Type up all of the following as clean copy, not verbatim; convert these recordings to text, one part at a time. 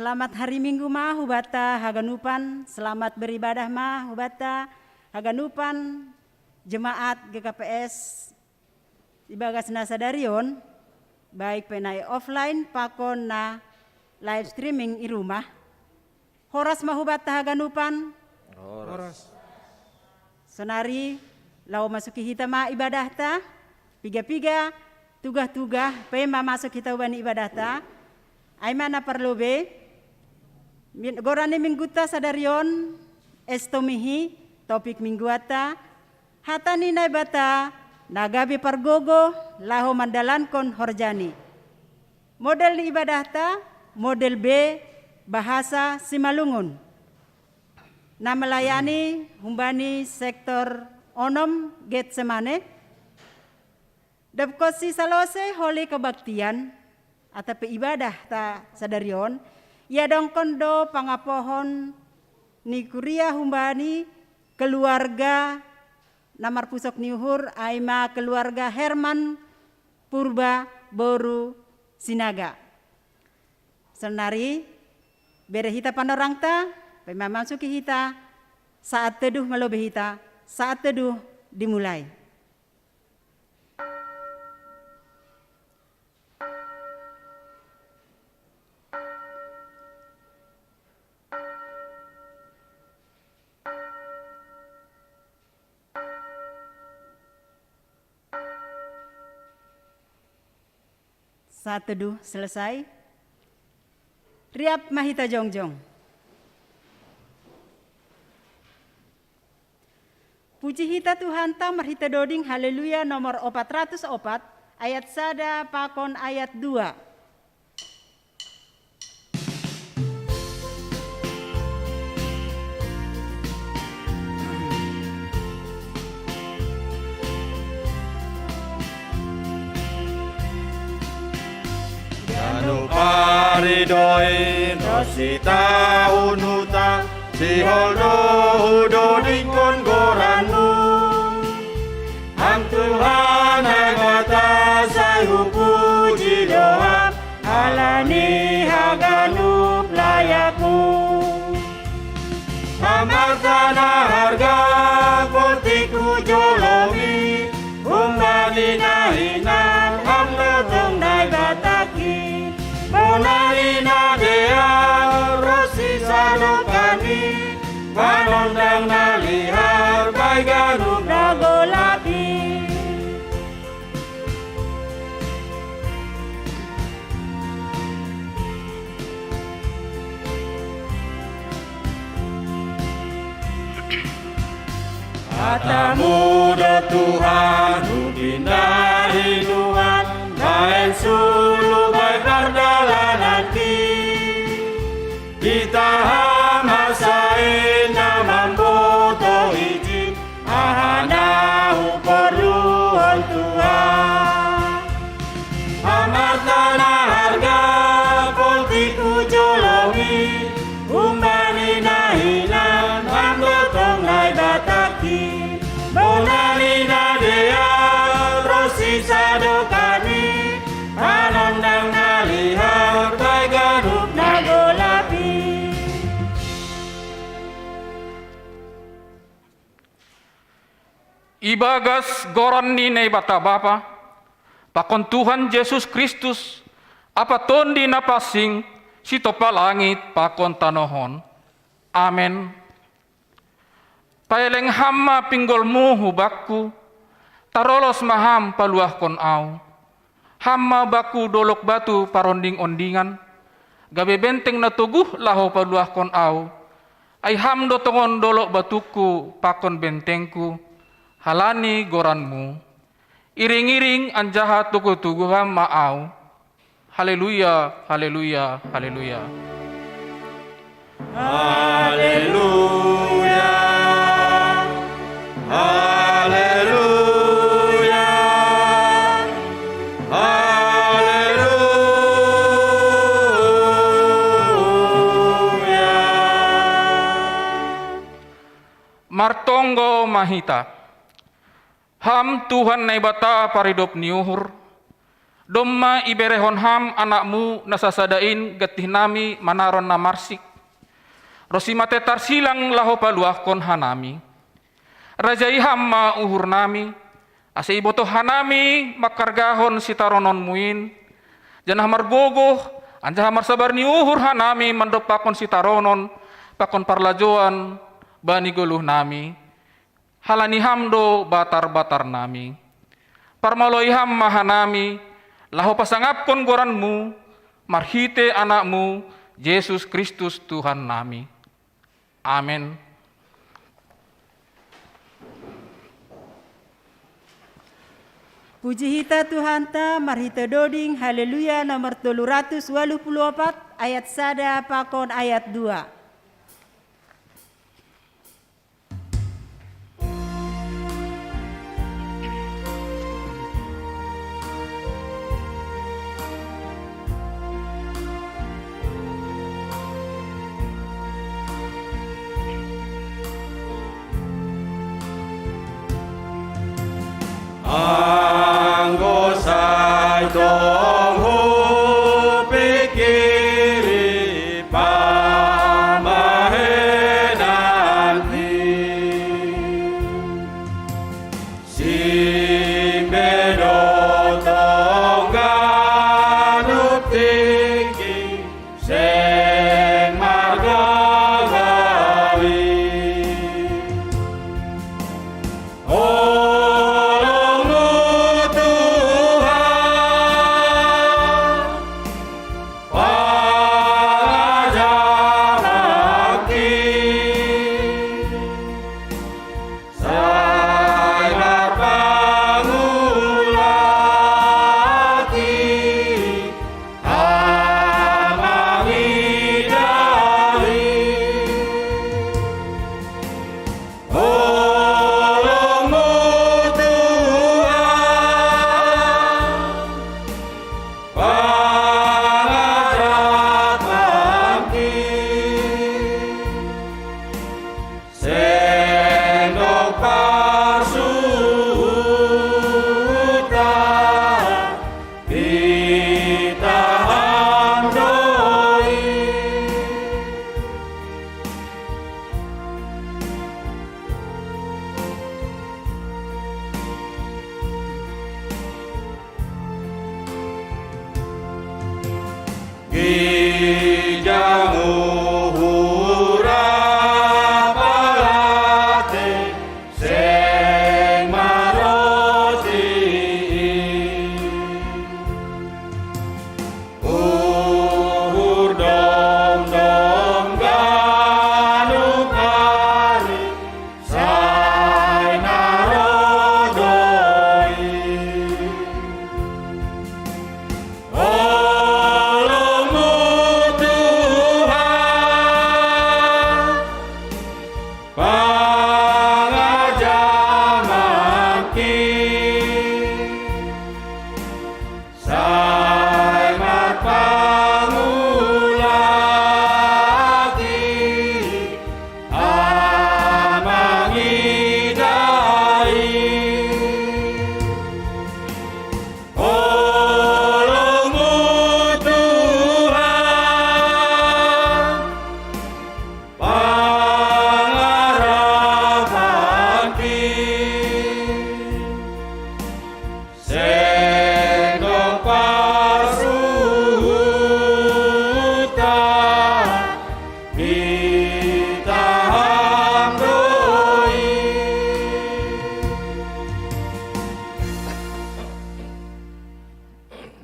Selamat hari Minggu mah hubata haganupan, selamat beribadah mah hubata haganupan jemaat GKPS Ibagas Nasadarion, baik penai offline pakon na live streaming i rumah. Horas mah hubata haganupan. Horas. Sonari lau masuki hita ma ibadah ta, piga-piga tugah-tugah pema masuk hita ubani ibadah ta. Aimana perlu be gorane mingguta sadarion estomihi topik mingguata hatani nai bata nagabi pargogo laho mandalankon horjani. Model ni ibadah ta model B bahasa Simalungun. Na melayani humbani sektor onom Getsemane. Dapkosi salose holi kebaktian atau ibadah ta sadarion ya dong kondo pangapohon ni kuria humbani keluarga namar pusok niuhur aima keluarga Herman Purba Boru Sinaga. Senari bere hita panorang ta pema masuki hita saat teduh malobe hita saat teduh dimulai. Saat teduh selesai, riap mahita jongjong. Puji hita Tuhan ta marhita doding haleluya nomor 404 ayat sada pakon ayat 2. Paridoi rosita unuta si holdo hudo dingkon goranmu Ham Tuhan agata sai hupuji doa alani haganup layakmu Hamartana harga potiku jolomi Umani nahinan ham lotong nai bataki Monalina dea rosi sadokani Manondang nalihar baiganuk nagolapi Katamu do Tuhan ubindah hiduan Baen sulu baik dardalananki Ditaham hasain namambo tohiji Ahanahu perluan Tuhan Amatana harga poltiku jolomi Umbani nahinan amlotong nai bataki Monalina dea rosi sadokani Anandang nalihar baiganup nagolapi Ibagas goran ni nei bata bapa pakon Tuhan Yesus Kristus apa tondi napasing sitopa langit pakon tanohon. Amen. Paeleng hamma pinggolmu hubakku tarolos maham paluah kon au. Hamma baku dolok batu paronding ondingan gabe benteng na tuguh laho paluah kon au. Ay ham do tongon dolok batuku pakon bentengku halani goranmu. Iring-iring anjaha tugu-tuguham maau. Haleluya, haleluya, haleluya. Haleluya. Haleluya. Haleluya. Martonggo mahita. Ham Tuhan nai bata paridop niuhur. Domma iberehon ham anakmu nasasadain getih nami manaron namarsik. Rosimate tarsilang laho paluahkon hanami. Rajai hamma uhur nami. Ase iboto hanami makargahon sitaronon muin. Janah margogoh anjah marsabar ni uhur hanami mandopakon sitaronon pakon parlajoan bani goluh nami. Halani hamdo batar-batar nami. Parmaloi ham mahanami laho pasangapkon goranmu marhite anakmu Yesus Kristus Tuhan nami. Amin. Puji hita Tuhan ta marhita doding haleluya nomor 384 ayat 1 pakon ayat 2. Anggo sai tong hu pikiri pamahenanti simbedo tongganup tinggi seng margagawi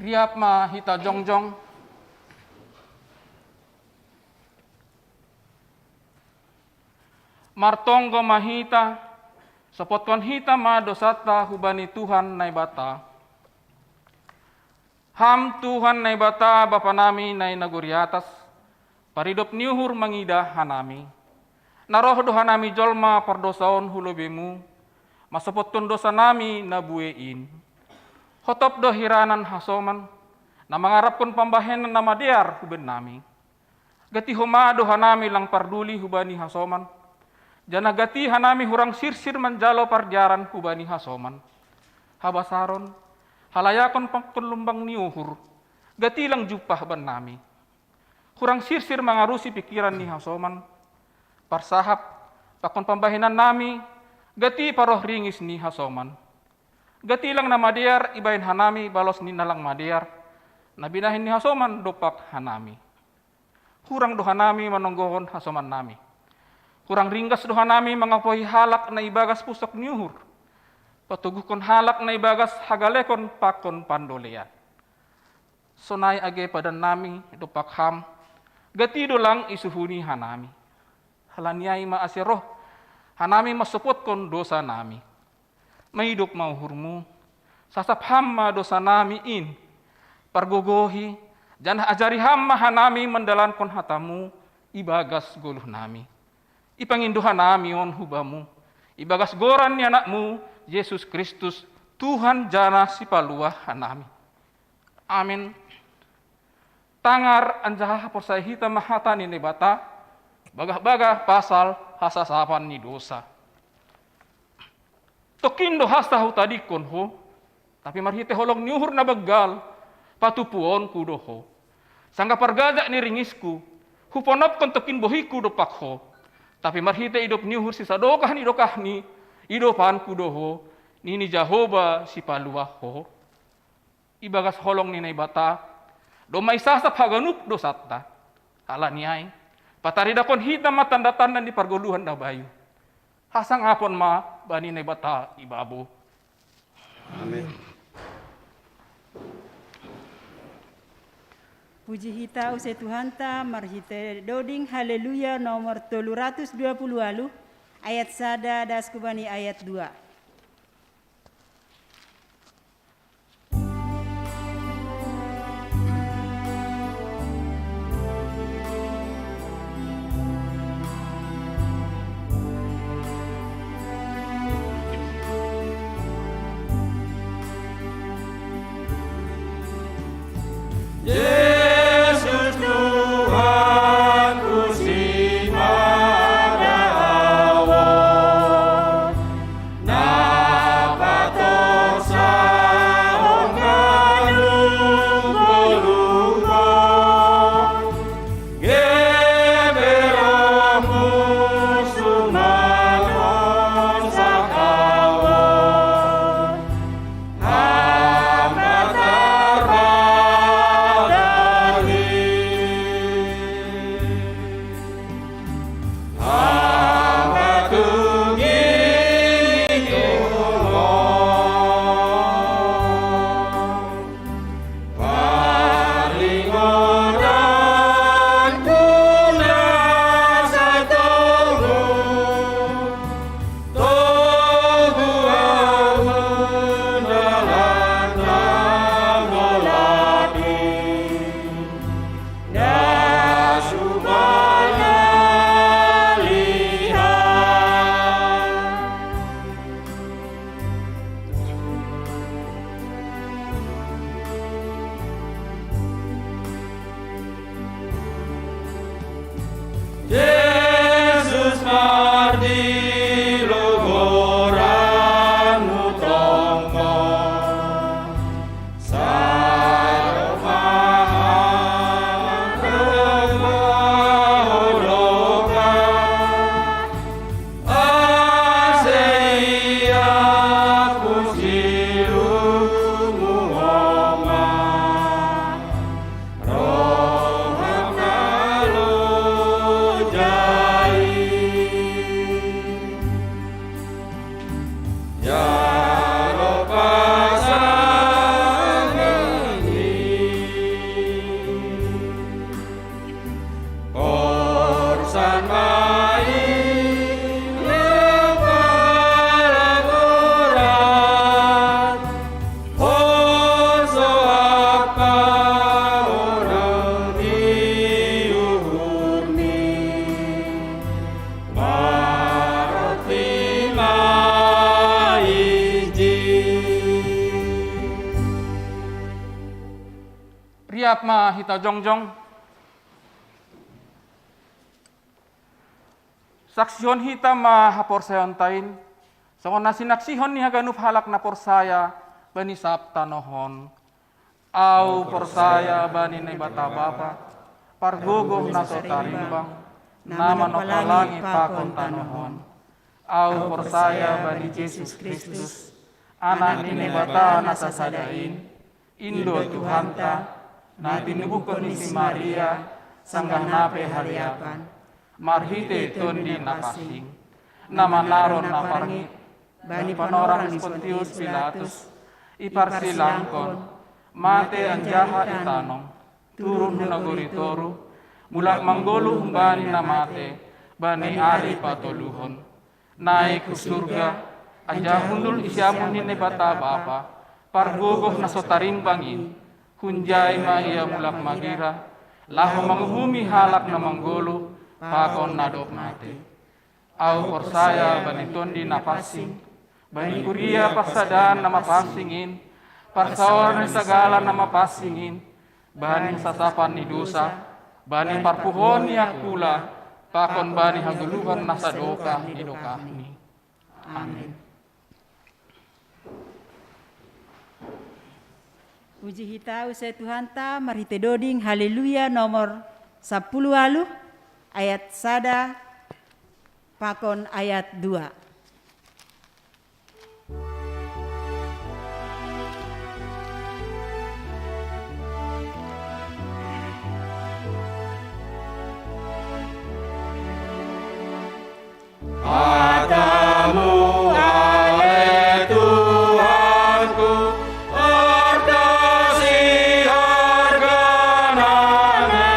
Riap ma hita jongjong. Martonggo mahita sopotkon hita ma dosata hubani Tuhan nai bata. Ham Tuhan nai bata bapa nami nai naguri atas. Paridop niuhur mangida hanami. Naroh doha nami jolma pardosaon hulubemu. Masopotton dosa nami nabuein. Hotop do hiranan hasoman, na mangarapkon pambahenan na madiar huben nami. Gati humado hanami lang parduli hubani hasoman. Jana gati hanami hurang sirsir manjalo parjaran hubani hasoman. Habasaron, Halayakon pangkon lumbang ni uhur, gatilang jupah ban nami. Kurang sirsir mengarusi pikiran ni hasoman, parsahap, pakon pambahinan nami, gati paroh ringis ni hasoman. Gatilang na madear, ibahin hanami, balos ni nalang madear, nabinahin ni hasoman, dopak hanami. Kurang doha nami manonggohon hasoman nami. Kurang ringgas doha nami mangapohi halak na ibagas pusok ni uhur. Patugukon halak na ibagas hagalekon pakon pandolean. Sonay age padan nami, dopak ham, gatido lang isuhuni hanami. Halanyay maasiroh, hanami masupot kon dosa nami. Mahidup mauhurmu, sasap hamma dosa nami in. Pargogohi, janah ajari hamma hanami mendalan kon hatamu, ibagas goluh nami. Ipanginduhan nami on hubamu, ibagas goran ni anakmu, Yesus Kristus, Tuhan jana si paluah hanami. Amin. Tangar anjaha porsai hita mahata ni nebata, bagah-bagah pasal hasasapan ni dosa. Tokindo hasta tadi konho, tapi marhite holong nyuhur na baggal, patupuon kudoho. Sangga pargada ni ringisku, huponop kon tokin bohiku dopakho, tapi marhite idop nyuhur si sadokah ni idopan kudoho, nini Jahoba si paluaho. Ibagas holong ni nebata, domay sasap haganuk dosatta. Ala niyay, pataridakon hitam matanda-tanda di pargoluhan na bayu. Hasang apon ma, bani na bata ibabo. Amin. Puji hita usai Tuhanta, marhite doding haleluya nomor 320 alu, ayat sada das kubani ayat 2. Yesus Tuhanku si madaawon, napatosa onganung golungon, geberomu sumanon sakawon, Yesus mardi logoran utongko, saromahan remaholoka, aseia pusilu muoma, Riap ma hita jongjong. Saksihon hita ma hapor sayon tain. Songon nasinaksihon ni haganup halak na porsaya, bani sabta nohon. Au persaya bani nebata bapa, pargogoh naso tarimbang, nama no palangi pakon tanohon. Au persaya bani Yesus Kristus, anak ni nebata nasa sadain, Indo Tuhanta, na tinubukon ni si Maria, sanggah nape hariapan, marhite tondi napasing, nama naron naparngit, bani panorang ni Pontius Pilatus, iparsilangkon, mate ang jaha itanong, turun naguri toru, mulak manggolo bani na mate, bani ari patuluhon, naik ke surga, anja hundul isyamun ni nebata bapa, pargogoh na sotarimbangin, hunjay maiya mulak magira, laho manghumi halak na manggolo, pakon nadok mate. Au persaya bani tondi napasing, bani kuria pasadaan na mapasingin, parsawar ni sagala na mapasingin, bani sasapan ni dosa, bani parpuhon ni akula, pakon bani haguluhan na sadoka idokahni. Amin. Puji hita usai Tuhanta, marhite doding haleluya nomor 10 ayat sada pakon ayat 2. Padamu ale Tuhanku, ordosi organane,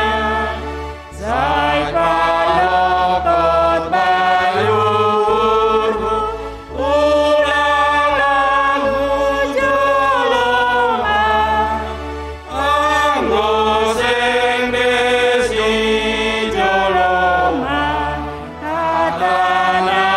sai palokot bayurku, ulalang hujolongan, anggo sing desi jolongan, katana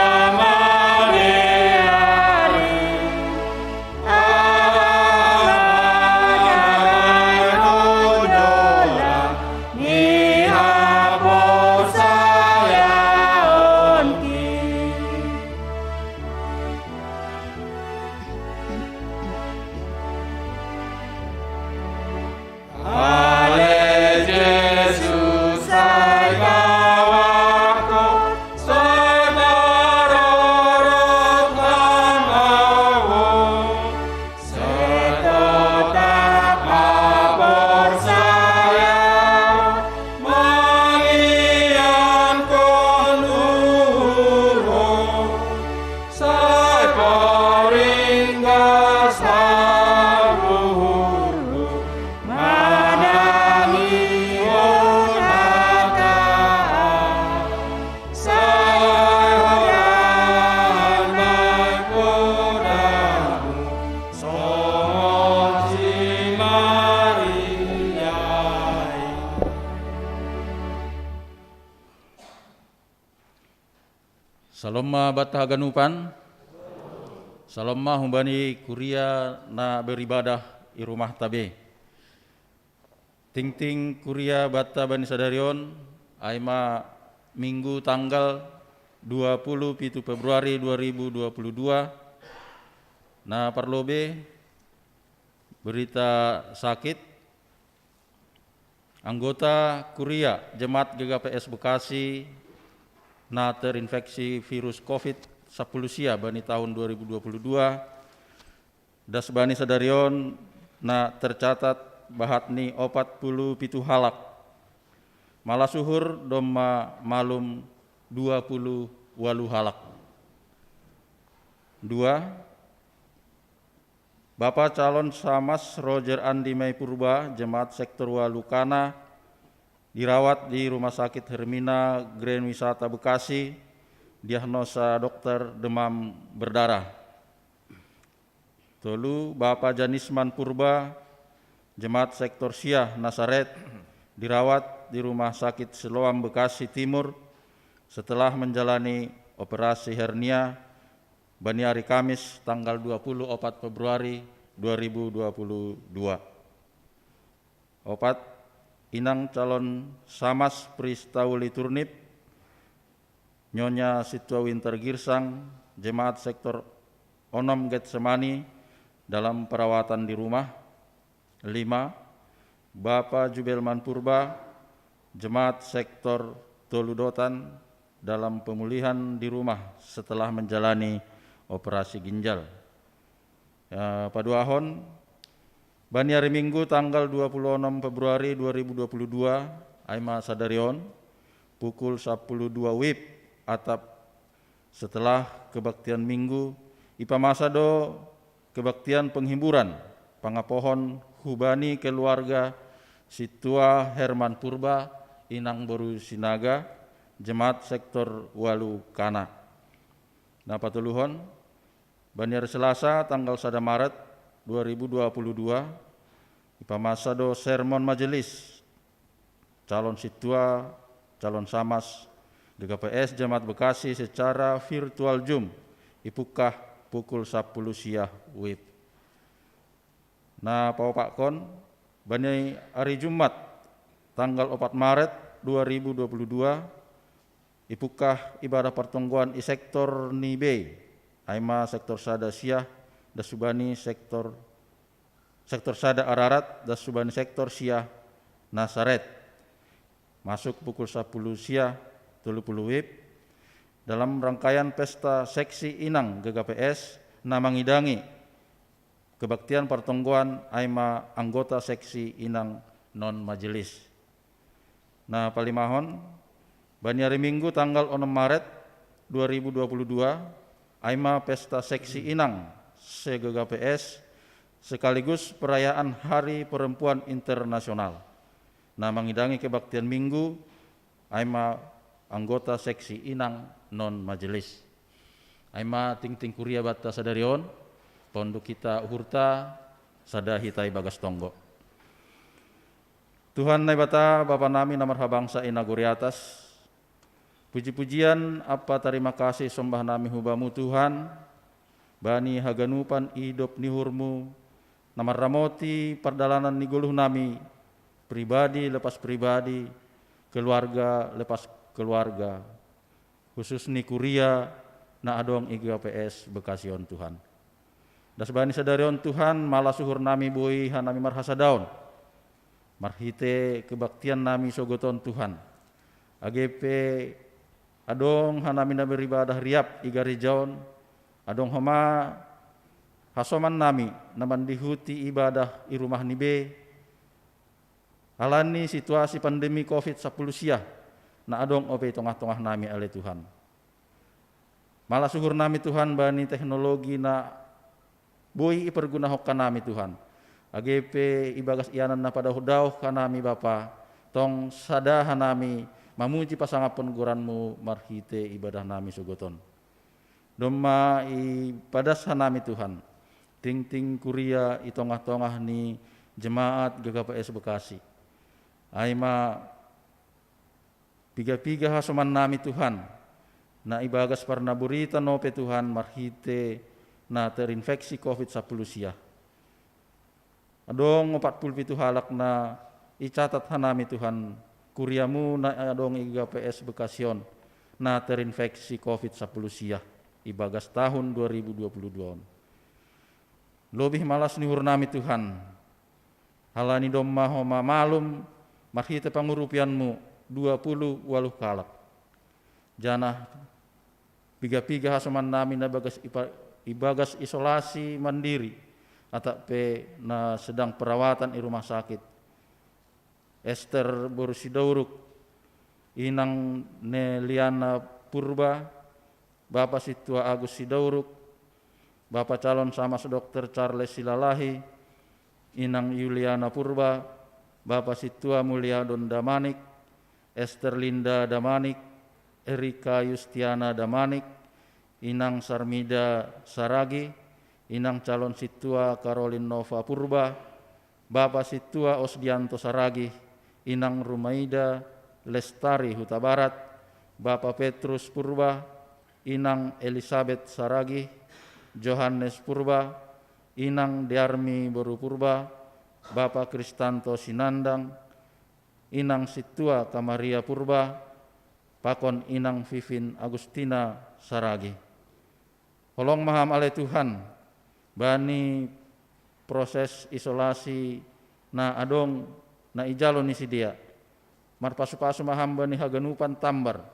Salomma bata ganupan, salomma humbani kuria na beribadah di rumah tabe. Ting kuria bata bani sadarion, aima minggu tanggal 27 Februari 2022, na parlobe berita sakit, anggota kuria Jemaat GKPS Bekasi na terinfeksi virus COVID-19 bani tahun 2022, das bani sadarion na tercatat bahatni 47 halak, malah suhur doma malum 28 halak. 2. Bapak calon Samas Roger Andi Mai Purba, Jemaat Sektor Walukana, dirawat di Rumah Sakit Hermina Grand Wisata Bekasi, diagnosa dokter demam berdarah. 3. Bapak Janisman Purba, Jemaat Sektor Syah Nasaret, dirawat di Rumah Sakit Siloam Bekasi Timur setelah menjalani operasi hernia bani hari Kamis tanggal 24 Februari 2022. 4. Inang calon Samas Pristauli Turnip, Nyonya Sitwa Winter Girsang, Jemaat Sektor Onom Getsemani, dalam perawatan di rumah. 5. Bapak Jubelman Purba, Jemaat Sektor Toludotan, dalam pemulihan di rumah setelah menjalani operasi ginjal. Paduahon, bani hari Minggu tanggal 26 Februari 2022, Aima Sadarion, pukul 12 WIB atap setelah kebaktian Minggu, Ipa Masado kebaktian penghiburan, pangapohon hubani keluarga Situa Herman Purba, Inang Boru Sinaga, Jemaat Sektor Walu Kana. Nah patuluhon, bani hari Selasa tanggal 1 Maret 2022, Ipa Masado sermon majelis calon Situa, calon Samas GKPS Jemaat Bekasi secara virtual Zoom, ipukah pukul 10 siang WIB. Nah Pak Kon, bani hari Jumat tanggal 4 Maret 2022, ipukah ibadah pertongguan i sektor Nibe, Aima sektor Sada Siah, dasubani sektor Sada Ararat, dasubani sektor Siah Nasaret, masuk pukul 10 siang 30 WIB dalam rangkaian pesta seksi Inang GKPS na mangidangi kebaktian pertongguan Aima anggota seksi Inang non majelis. Nah palimahon, bani hari Minggu tanggal 6 Maret 2022, Aima pesta seksi Inang se-GKPS sekaligus perayaan Hari Perempuan Internasional. Nah mengidangi kebaktian Minggu Aima anggota seksi Inang non majelis. Aima ting-ting kuria bata sadarion, pondok kita uhurta sada hitai bagas tonggo. Tuhan nai bata Bapa nami namar habangsa inaguri atas. Puji-pujian apa terima kasih sembah nami hubamu Tuhan, bani haganupan hidup nihurmu, namar ramoti perdalanan niguluh nami, pribadi lepas pribadi, keluarga lepas keluarga, khusus ni kuria na adong IGPS Bekasion Tuhan. Das bani sadarion Tuhan malah suhur nami boi hanami marhasa daun, marhite kebaktian nami sogoton Tuhan. AGP adong hanami na beribadah riap igari jaon, adong hama hasoman nami naman dihuti ibadah i rumah nibe, alani situasi pandemi COVID-10 siah na adong ope tongah-tongah nami ale Tuhan. Malah suhur nami Tuhan bani teknologi na boi ipergunahokan nami Tuhan. AGP ibagas ianan na pada hudauh kanami Bapa, tong sadahan nami mamuji pasangapun guranmu marhite ibadah nami sugoton. Doma ipadas hanami Tuhan, ting-ting kuria i tongah-tongah ni jemaat GKPS Bekasi. Aima piga-piga hasoman nami Tuhan, na ibagas parna burita nope Tuhan marhite na terinfeksi COVID-10 siah. Adong 47 halak na icatat hanami Tuhan, kuriamu na adong IGPS Bekasion na terinfeksi COVID-10 siah ibagas tahun 2022. Lebih malas nihur nami Tuhan, halani domma homa malum marhite pangurupianmu 20 waluh kalak. Janah piga-piga hasoman nami na ibagas isolasi mandiri atau pe na sedang perawatan di rumah sakit. Esther Borusidauruk, Inang Neliana Purba, Bapak Situa Agus Sidauruk, Bapak calon Samas Dr. Charles Silalahi, Inang Yuliana Purba, Bapak Situa Mulyadon Damanik, Esther Linda Damanik, Erika Yustiana Damanik, Inang Sarmida Saragi, Inang calon Situa Karolin Nova Purba, Bapak Situa Osdianto Saragi, Inang Rumaida Lestari Huta Barat, Bapak Petrus Purba, Inang Elizabeth Saragi, Johannes Purba, Inang Diarmi Boru Purba, Bapak Kristanto Sinandang, Inang Situa Kamaria Purba, Pakon Inang Vivin Agustina Saragi. Holong maham ale Tuhan, bani proses isolasi na adong na ijalo ni si dia. Marpasu-pasu mahamba ni haganupan tambar.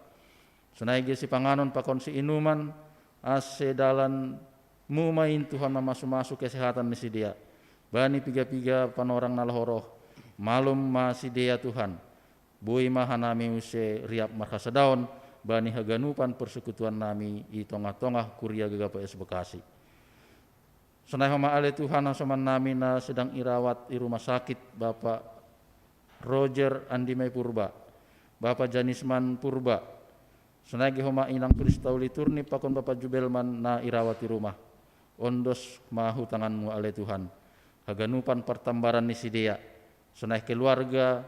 Sunaigi si panganon pakon si inuman ase dalan mumain Tuhan mamasu-masu kesehatan ni si dia. Bani piga-piga panorang nalahoroh malum ma si dia Tuhan. Bui mahanami use riap markasadaon bani haganupan persekutuan nami i tongah-tongah kuria GKPS Bekasi. Sunai homa ale Tuhan hasoman nami na sedang irawat di rumah sakit Bapak Roger Andimai Purba, Bapak Janisman Purba. Sunai homa inang Kristauli turni pakon Bapak Jubelman na irawat di rumah. Ondos mahu tanganmu ale Tuhan. Haganupan pertambaran ni si dia. Sunai keluarga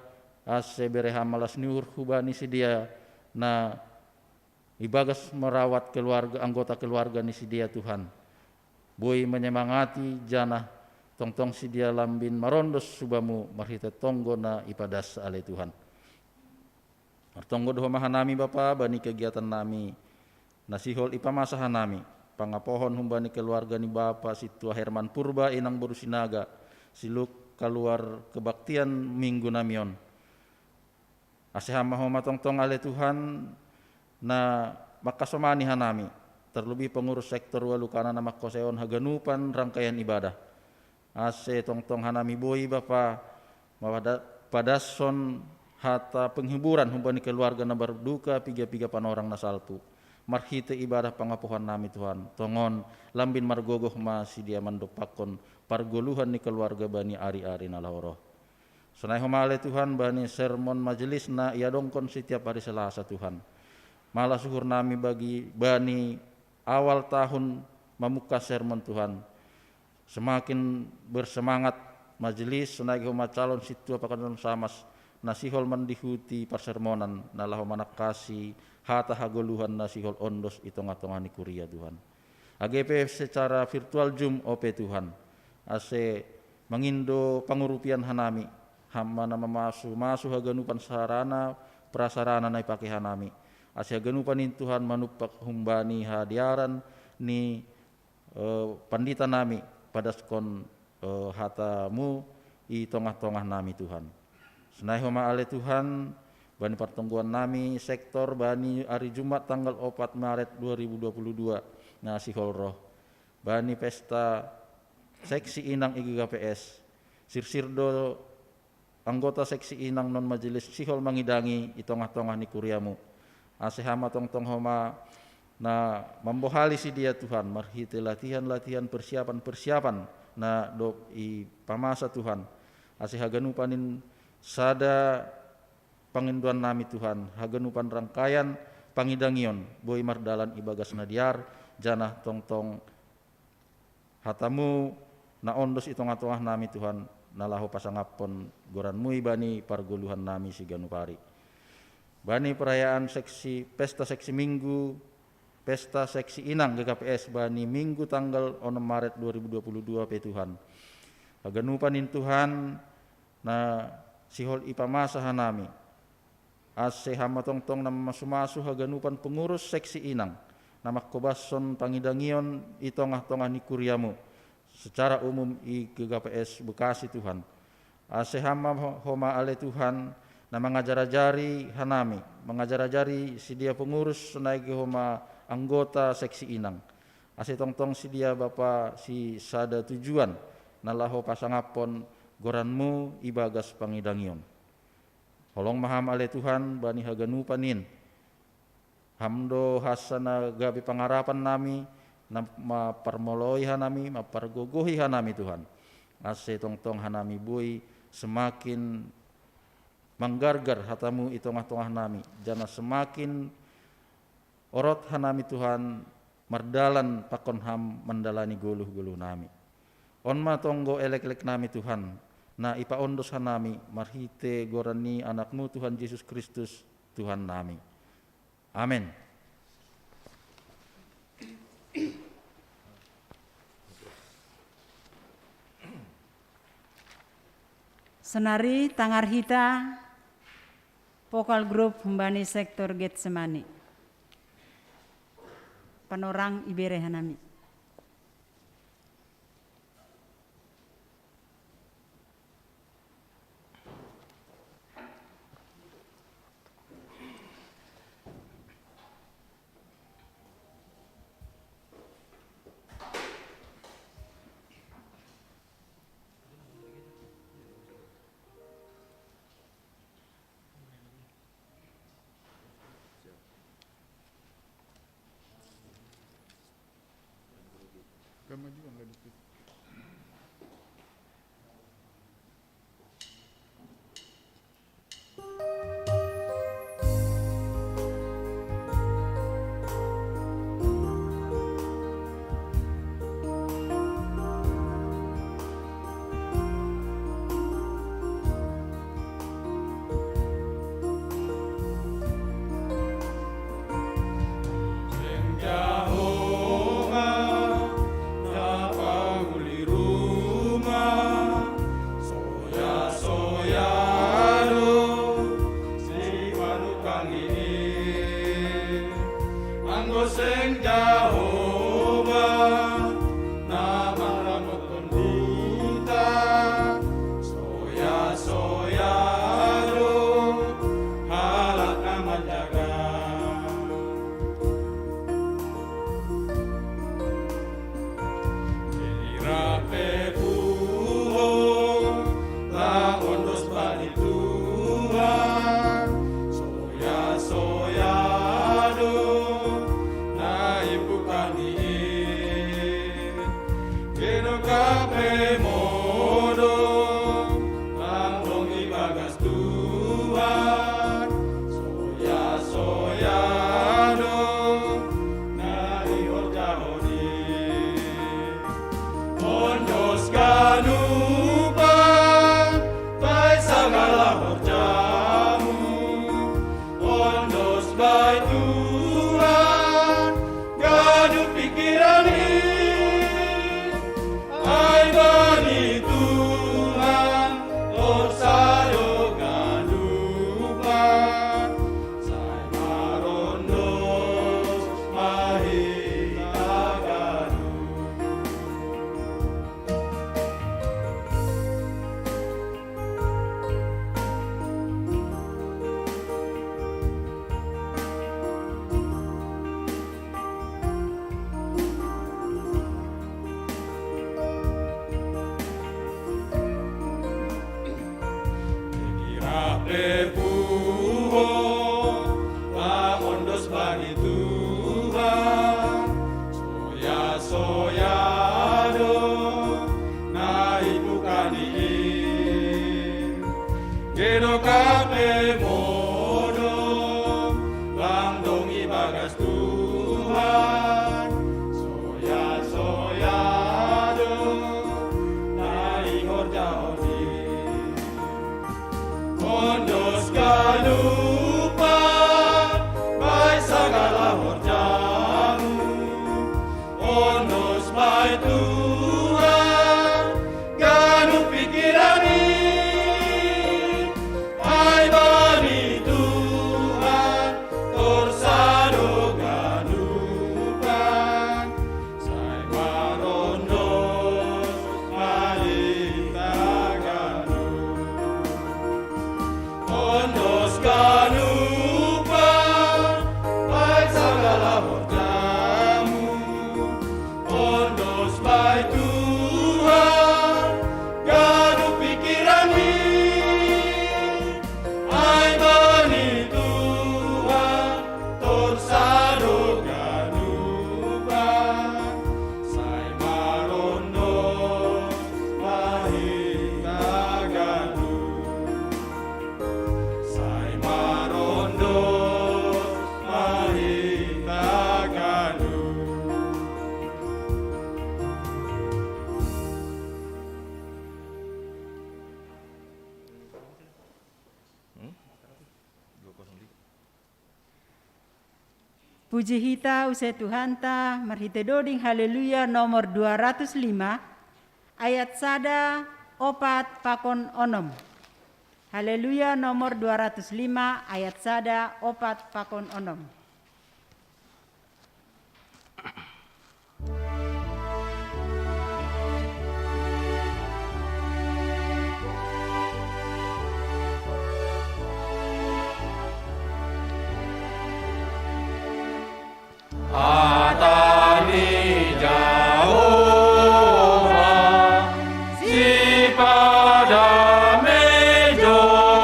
ase bereha malas niur huba ni si dia na ibagas merawat keluarga anggota keluarga ni si dia Tuhan. Bui menyemangati janah tong-tong si dia lambin marondos subamu marhita tonggo na ipadas ale Tuhan. Martonggo doho mahanami Bapa bani kegiatan nami nasihol ipamasahan nami pangapohon humbani keluarga ni Bapa si Tua Herman Purba inang Borusinaga siluk keluar kebaktian minggu namion. Asehama homa tong-tong ale Tuhan na makasomani hanami terlebih pengurus sektor walukana nama koseon haganupan rangkaian ibadah. Ase tong-tong hanami boi Bapa padason hata penghiburan humbani keluarga na berduka piga-piga panorang nasalpu. Marhite ibadah pangapuhan nami Tuhan. Tongon lambin margogoh ma si dia mandopakon pargoluhan ni keluarga bani ari-ari nalahoroh. Sunai homale Tuhan bani sermon majelis na iadongkon setiap hari Selasa Tuhan. Malah syukur nami bagi bani awal tahun memuka sermon Tuhan. Semakin bersemangat majelis sunai homa calon situ apakah samas nasihol mandihuti persermonan nalah manak kasih hata hagoluhan nasihol ondos itong-atongan ni kuria Tuhan. AGP secara virtual Zoom OP Tuhan. Ase mengindo pangurupian hanami hamma nama masu haganupan sarana prasarana na ipake hanami. Ase haganupan in Tuhan manupak humbani hadiaran ni pandita nami padaskon hatamu i tongah-tongah nami Tuhan. Senai homa ale Tuhan bani pertungguan nami sektor bani hari Jumat tanggal 4 Maret 2022 nasihol roh bani pesta seksi inang IGKPS sirsirdo anggota seksi inang non majelis sihol mangidangi itongah-tongah ni kuriamu asehama tong-tong homa na membohali si dia Tuhan marhite latihan persiapan na do i pamasa Tuhan asih haganupanin sada panginduan nami Tuhan haganupan rangkaian pangidangion boi mardalan ibagas nadiar janah tong-tong hatamu na ondos itong-atongah nami Tuhan nalahu pasangapon goranmu ibani pargoluhan nami si ganupari bani perayaan pesta seksi minggu pesta seksi inang GKPS bani minggu tanggal 6 Maret 2022 pe Tuhan haganupanin Tuhan na sihol ipamasa hanami ase hama tong-tong na masu-masu haganupan pengurus seksi inang na makkobason pangidangion itongah-tongah ni kuriamu secara umum i GKPS Bekasi Tuhan ase hama homa ale Tuhan na mengajar-ajari hanami mengajar-ajari si dia pengurus naiki homa anggota seksi inang ase tong-tong si dia Bapa si sada tujuan nalaho pasangapon goranmu ibagas pangidangion. Holong maham ale Tuhan bani haganupanin. Hamdo hasana gabi pangarapan nami na maparmoloi hanami mapargogohi hanami Tuhan. Ase tong-tong hanami bui semakin manggargar hatamu itongah-tongah nami. Jana semakin orot hanami Tuhan mardalan pakon ham mendalani goluh-goluh nami. Onma tonggo elek-elek nami Tuhan na ipaondos hanami marhite gorani anakmu Tuhan Yesus Kristus Tuhan nami. Amin. Senari Tangarhita Vokal Group Humbani Sektor Getsemani Panorang Ibere hanami. Puji hita usai Tuhan ta marhite doding haleluya nomor 205 ayat sada opat pakon onom. Haleluya nomor 205 ayat sada opat pakon onom. Atani Jehovah si pada mejoma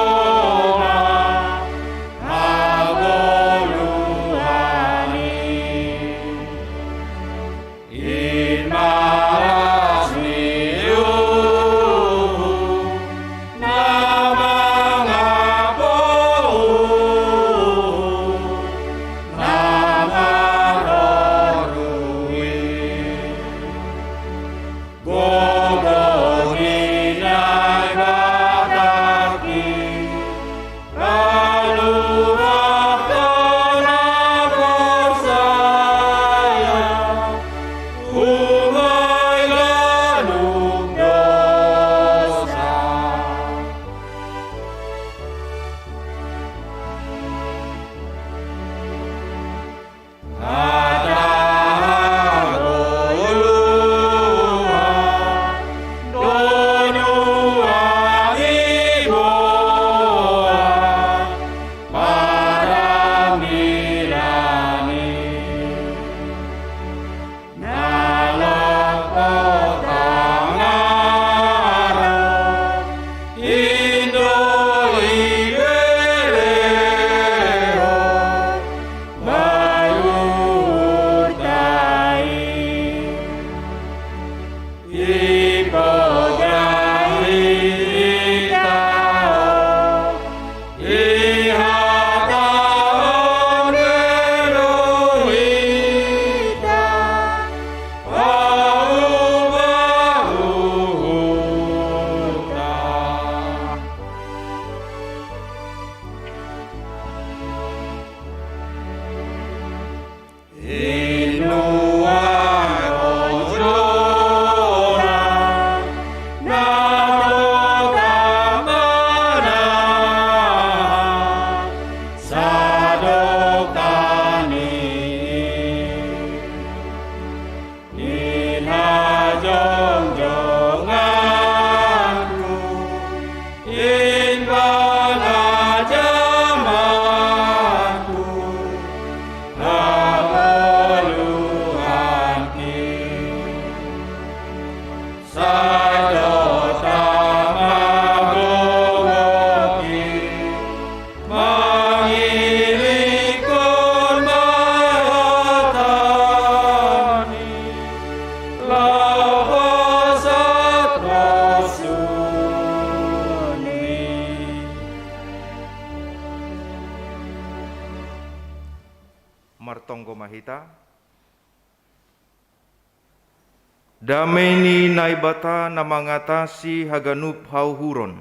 agolu Martonggo Mahita. Damai ni naibata na mangatasi haganup hauhuron.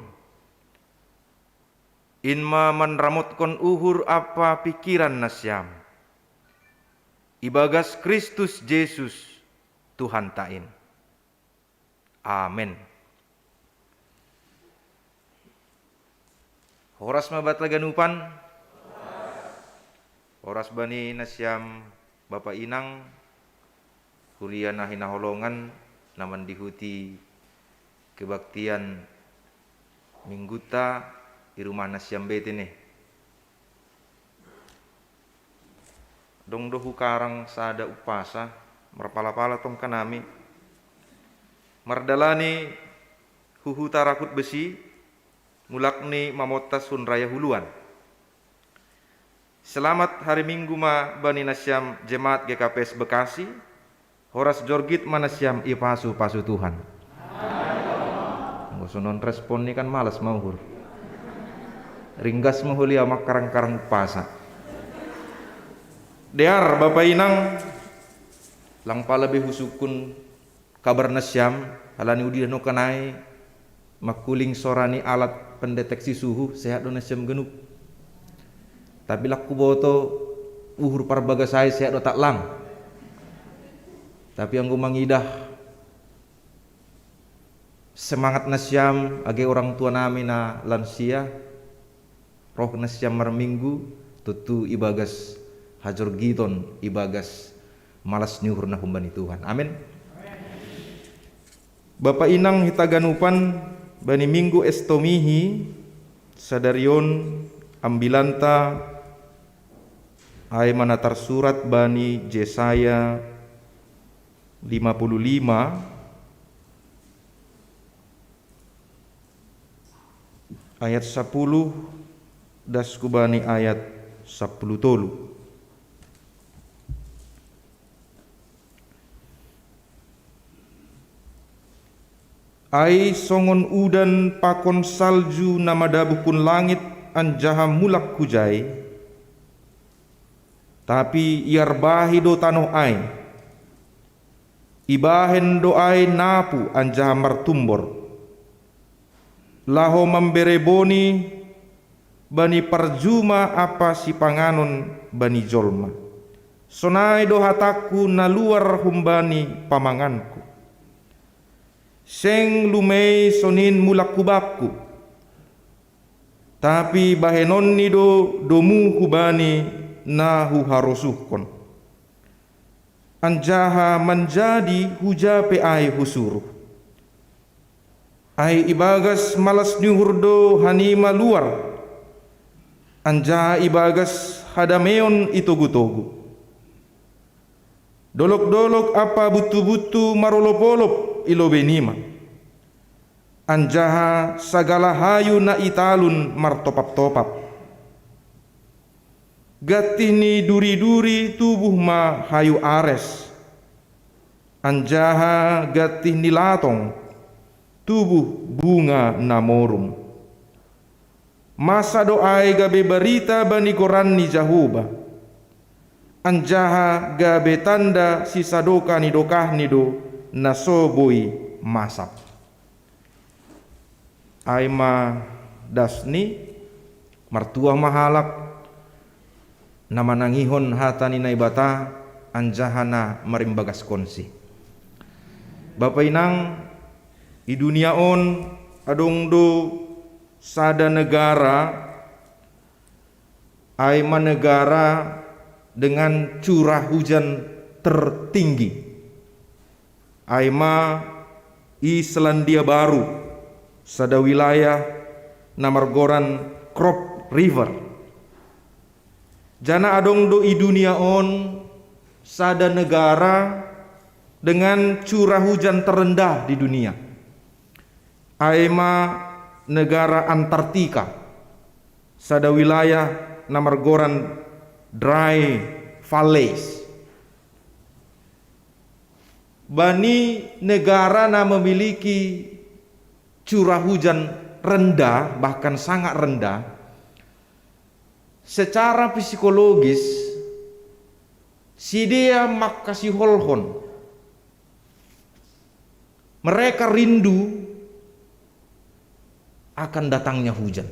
Inma manramot kon uhur apa pikiran nasyam. Ibagas Kristus Yesus Tuhan tain. Amin. Horas mabata ganupan. Horas bani nasyam Bapak Inang kuliah na hinaholongan naman dihuti kebaktian mingguta di rumah nasyam bete nih. Dong dohu karang sada upasa merpala-pala tong kanami mardalani huhu tarakut besi mulakni mamota sun raya huluan. Selamat hari Minggu ma bani nasyam jemaat GKPS Bekasi. Horas jorgit manasyam ipasu pasu Tuhan. Ngosonon respon ni kan malas mauhur. Ringgas mahulia makarang-karang pasa. Dear Bapak Inang lang pala behusukun kabar nasyam halani udi no kanai makuling sorani alat pendeteksi suhu sehat do nasyam genup. Tapi laku boto uhur parbaga saya sehat do tak lang. Tapi yang mangidah semangat nasyam age orang tua nami na lansia roh nasyam marminggu tutu ibagas hajor giton ibagas malas nyuhur na humbani Tuhan. Amin. Bapak Inang hitaganupan bani minggu estomihi sadarion ambilanta ay manatar surat bani Yesaya 55 ayat 10 daskubani ayat 10 tolu. Ai songon udan pakon salju namadabukun langit anjaha mulak kujai, tapi iarbahi do tanoh ai, ibahen do ai napu anjaha martumbor, laho mambereboni bani parjuma apa si panganon bani jolma, sonai do hataku naluar humbani pamanganku. Seng lumei sonin mulak kubakku, tapi bahenon nido domu hubani nahu harosuhkon. Anjaha menjadi hujape ai husuruh. Ai ibagas malas nyuhurdo hanima luar. Anjaha ibagas hadameon itogu-togu. Dolok-dolok apa butu-butu marolop-olop ilobenima. Anjaha sagala hayu na italun martopap-topap. Gatini duri-duri tubuh ma hayu ares. Anjaha gatini latong tubuh bunga namorum. Masa doai gabe berita bani koran ni Jahuba. Anjaha gabe tanda sisa doka ni dokah ni do nasoboi masap. Aima dasni martua mahalak nama nangihon hatani naibata anjahana marimbagas konsi. Bapak Inang di dunia on adong do sada negara aima negara dengan curah hujan tertinggi. Aima Islandia Baru sada wilayah namargoran Crop River. Jana adong do i dunia on sada negara dengan curah hujan terendah di dunia. Aema negara Antartika. Sada wilayah namargoran Dry Valleys. Bani negara na memiliki curah hujan rendah, bahkan sangat rendah, secara psikologis si dia makasih holhon. Mereka rindu akan datangnya hujan.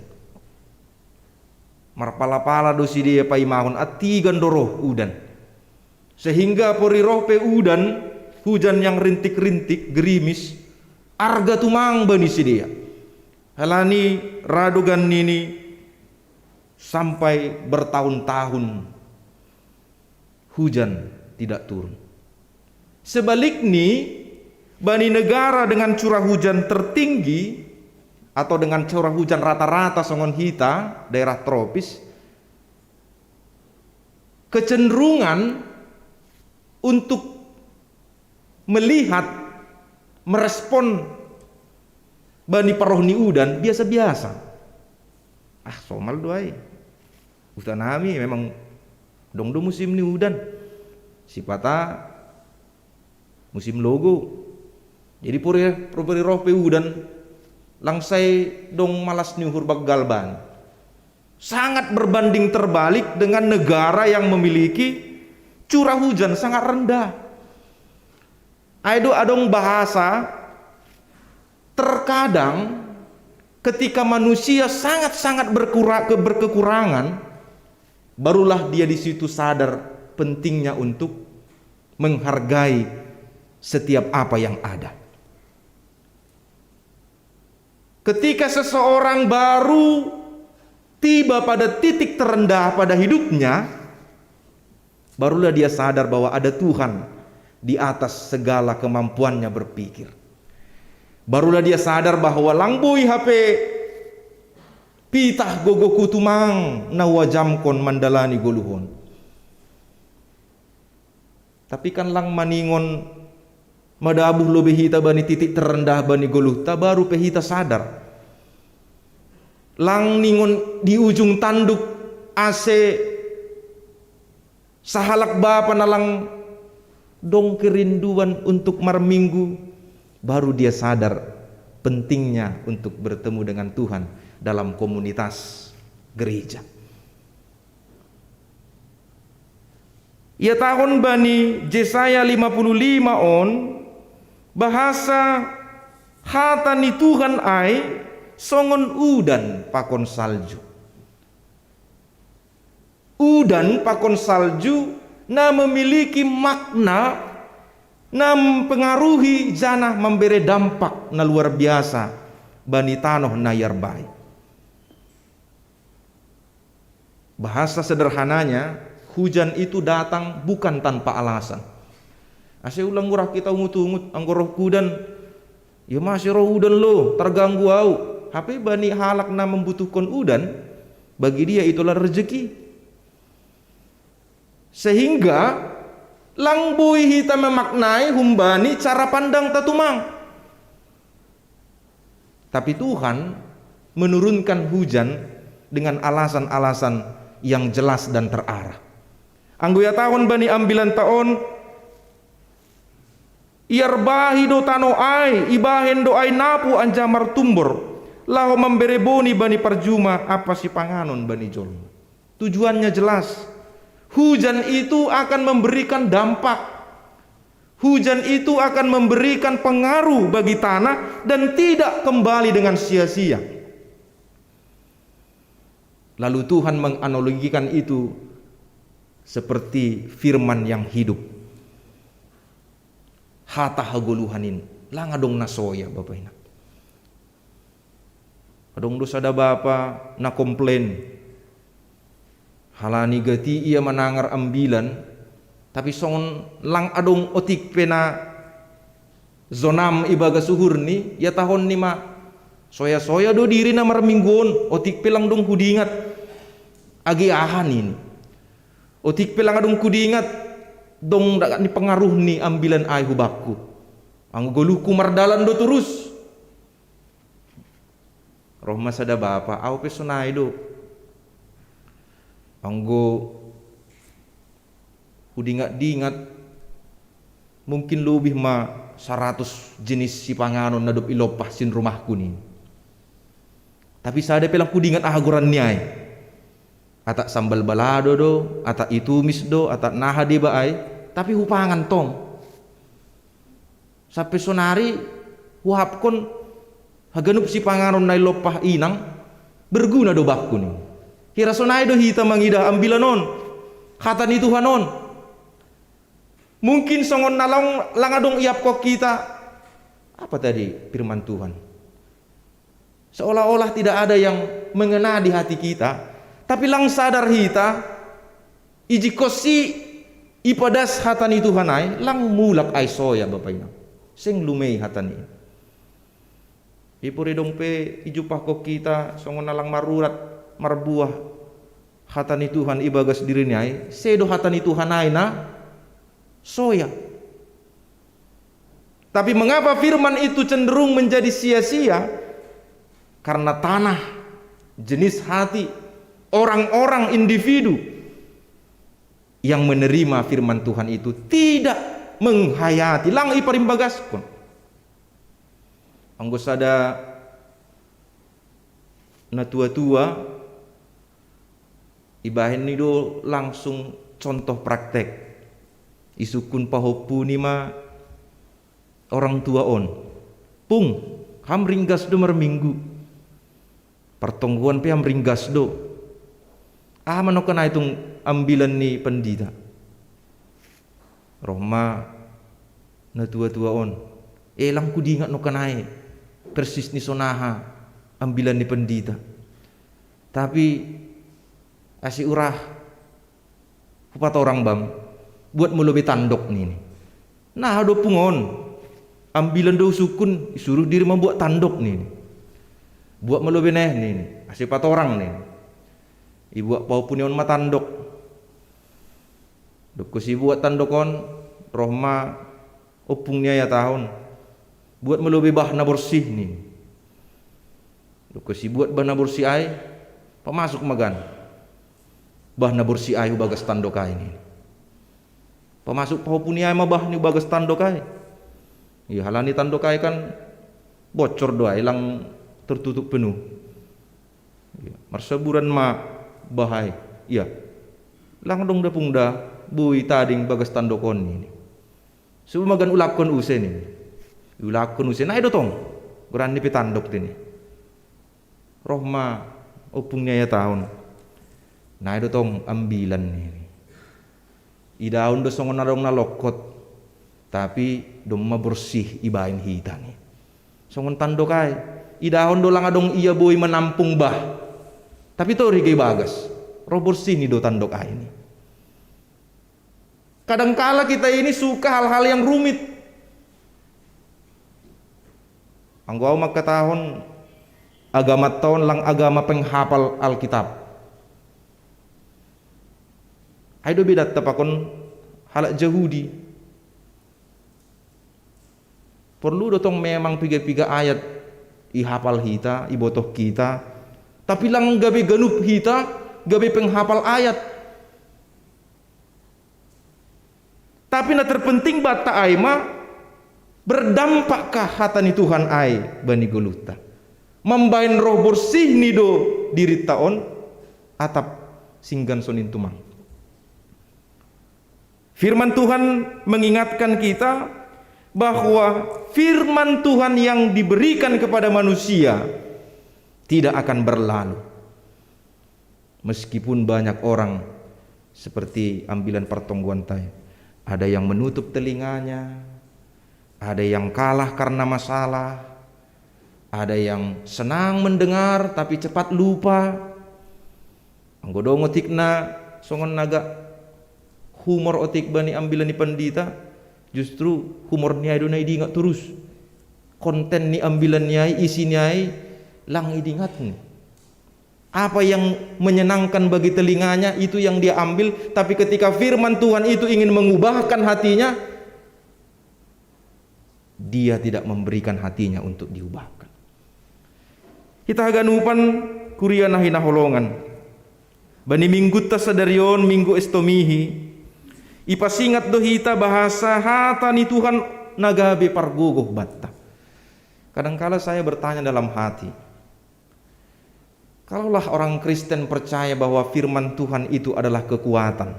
Marpala-pala dosi dia paimahon ati gandoroh udan. Sehingga pori roh pe udan, hujan yang rintik-rintik, gerimis, arga tumang bani si dia. Halani radugan nini sampai bertahun-tahun hujan tidak turun. Sebaliknya, bani negara dengan curah hujan tertinggi atau dengan curah hujan rata-rata songon hita, daerah tropis, kecenderungan untuk melihat, merespon bani parohni udan biasa-biasa. Somal doai. Utanami memang dong musim ni udan. Sipata musim logo. Jadi puri roh pe udan langsai dong malas ni hurbak galban. Sangat berbanding terbalik dengan negara yang memiliki curah hujan sangat rendah. Aido adong bahasa terkadang ketika manusia sangat-sangat berkekurangan, barulah dia di situ sadar pentingnya untuk menghargai setiap apa yang ada. Ketika seseorang baru tiba pada titik terendah pada hidupnya, barulah dia sadar bahwa ada Tuhan di atas segala kemampuannya berpikir. Barulah dia sadar bahwa langboi HP pitah gogo kutumang nawajamkon mandalani goluhon. Tapi kan lang maningon madabuh lo behita bani titik terendah bani goluh ta baru pehita sadar. Lang ningon di ujung tanduk AC sahalak bapa nalang dong kerinduan untuk marminggu, baru dia sadar pentingnya untuk bertemu dengan Tuhan dalam komunitas gereja. Ya tahun bani Yesaya 55 on bahasa hatani Tuhan ai songon udan pakon salju. Udan pakon salju na memiliki makna na mempengaruhi jana memberi dampak na luar biasa bani tanoh na yarbai. Bahasa sederhananya, hujan itu datang bukan tanpa alasan. Ase ulang murah kita ungut-ungut anggoroh kudan, ya masih roh udan lo terganggu au. HP bani halak na membutuhkan udan, bagi dia itulah rezeki. Sehingga langbui hita memaknai humbani cara pandang tatumang. Tapi Tuhan menurunkan hujan dengan alasan-alasan yang jelas dan terarah. Angguya tahun bani ambilan tahun iarbahi do tano ai ibahen do ai napu anjamar tumbur laho memberi boni bani perjuma apa si panganon bani jolmo. Tujuannya jelas. Hujan itu akan memberikan dampak. Hujan itu akan memberikan pengaruh bagi tanah dan tidak kembali dengan sia-sia. Lalu Tuhan menganalogikan itu seperti firman yang hidup. Hata hagoluhanin langadong nasoya Bapak ina. Adong dosa da Bapa na komplain. Halani gati ia menangar ambilan, tapi songon lang adong otik pena zonam ibaga suhur ni, ya tahun ni ma Soya-soya do diri na marminggon, otik pelang dong kudingat. Agi ahan ini. Otik pelang adong kudingat dong dagat ni pengaruh ni ambilan ay hubakku. Ang goluku mardalan do terus. Rohma sada bapa, au pesonai do. Anggo hudingat-dingat mungkin lebih 100 jenis si panganon na dop ilopah sin rumahku ni. Tapi sada pelang kudingat ahaguran niay. Atak sambal balado do, atak itumis do, atak naha di baay, tapi hupangan tong. Sa pesonari huhapkon haganup si panganon na ilopah inang berguna do bakku ni. Kira sonai do hita mangidah ambilanon. Kata ni Tuhanon. Mungkin songon nalong langadong iap kok kita. Apa tadi firman Tuhan? Seolah-olah tidak ada yang mengena di hati kita, tapi lang sadar hita ijikosi ipadas hatani Tuhan ay lang mulak ay soya bapak ina. Sing lumei hatani. Ipuri dong pe ijupah kok kita songon nalang marurat marbuah hatani Tuhan ibagas diri ni ay sedo hatani Tuhan ay na soya. Tapi mengapa firman itu cenderung menjadi sia-sia? Karena tanah, jenis hati, orang-orang individu yang menerima firman Tuhan itu tidak menghayati lang iparimbagas-kon. Anggo sada na tua-tua ibahin ni do langsung contoh praktek. Isukun pahopu ni ma orang tua on. Pung, ham ringgas do marminggu. Pertongguan pe ham ringgas do. Mano kana itong ambilan ni pendita. Rohma na tua-tua on. Lang kudingat no kanai. Persis ni sonaha ambilan ni pendita. Tapi asi urah kupat orang bang buat melobi tandok ni. Nah do pungon ambilan do sukun suruh diri membuat tandok ni. Buat melobi neh ni asi pat orang ni. Ibu pau punion matandok. Dok si buat tandokon rohma opungnya ya tahun. Buat melobi bah na bersih ni. Dok si buat bah na bersih ay pemasuk magan. Bah na bersih ay bagas tandok ay ni. Pemasuk pau punya mah bah ni bagas tandok ay. Ya halani tandok ay kan bocor doa ilang tertutup penuh. Ya, marsaburan ma bahai. Iya. Lang dong da pungda bui tading bagas tandokon ni. Sumagan ulakon use ni. Ulakon use na idotong. Guran ni pitandok tini. Rohma opungnya ya tahun. Na idotong ambilan ni. Idaun do songon narong nalokot. Tapi dong bersih ibain hita ni. Songon tandok ay. Idahon do lang adong iya boy menampung bah. Tapi to rigay bagas. Roh bersih ni do tandok ay ni. Kadangkala kita ini suka hal-hal yang rumit. Anggo magkatahon agama taon lang agama penghapal Alkitab. Ay do bidat tapakon halak Yahudi. Perlu dotong memang piga-piga ayat ihapal hita, ibotoh kita, tapi lang gabi ganup hita, gabi penghapal ayat. Tapi na terpenting bata ay ma berdampakkah hatani Tuhan ay bani goluta. Membain roh bersih nido diri taon atap singgan sonin tumang. Firman Tuhan mengingatkan kita bahwa firman Tuhan yang diberikan kepada manusia tidak akan berlalu. Meskipun banyak orang seperti ambilan pertongguan tay, ada yang menutup telinganya, ada yang kalah karena masalah, ada yang senang mendengar tapi cepat lupa. Anggodo ngotikna songon naga humor otik bani ambilan ni pendita. Justru humor niai dunai di ingat terus. Konten ni ambilan niai, isi niai lang idingat nih. Apa yang menyenangkan bagi telinganya itu yang dia ambil, tapi ketika firman Tuhan itu ingin mengubahkan hatinya, dia tidak memberikan hatinya untuk diubahkan. Kita ganupan kuria nahina holongan. Bani minggu tasadarion minggu estomihi. Ipasingat dohita bahasa hatani Tuhan nagabe pargogoh batta. Kadangkala saya bertanya dalam hati, kalaulah orang Kristen percaya bahwa firman Tuhan itu adalah kekuatan,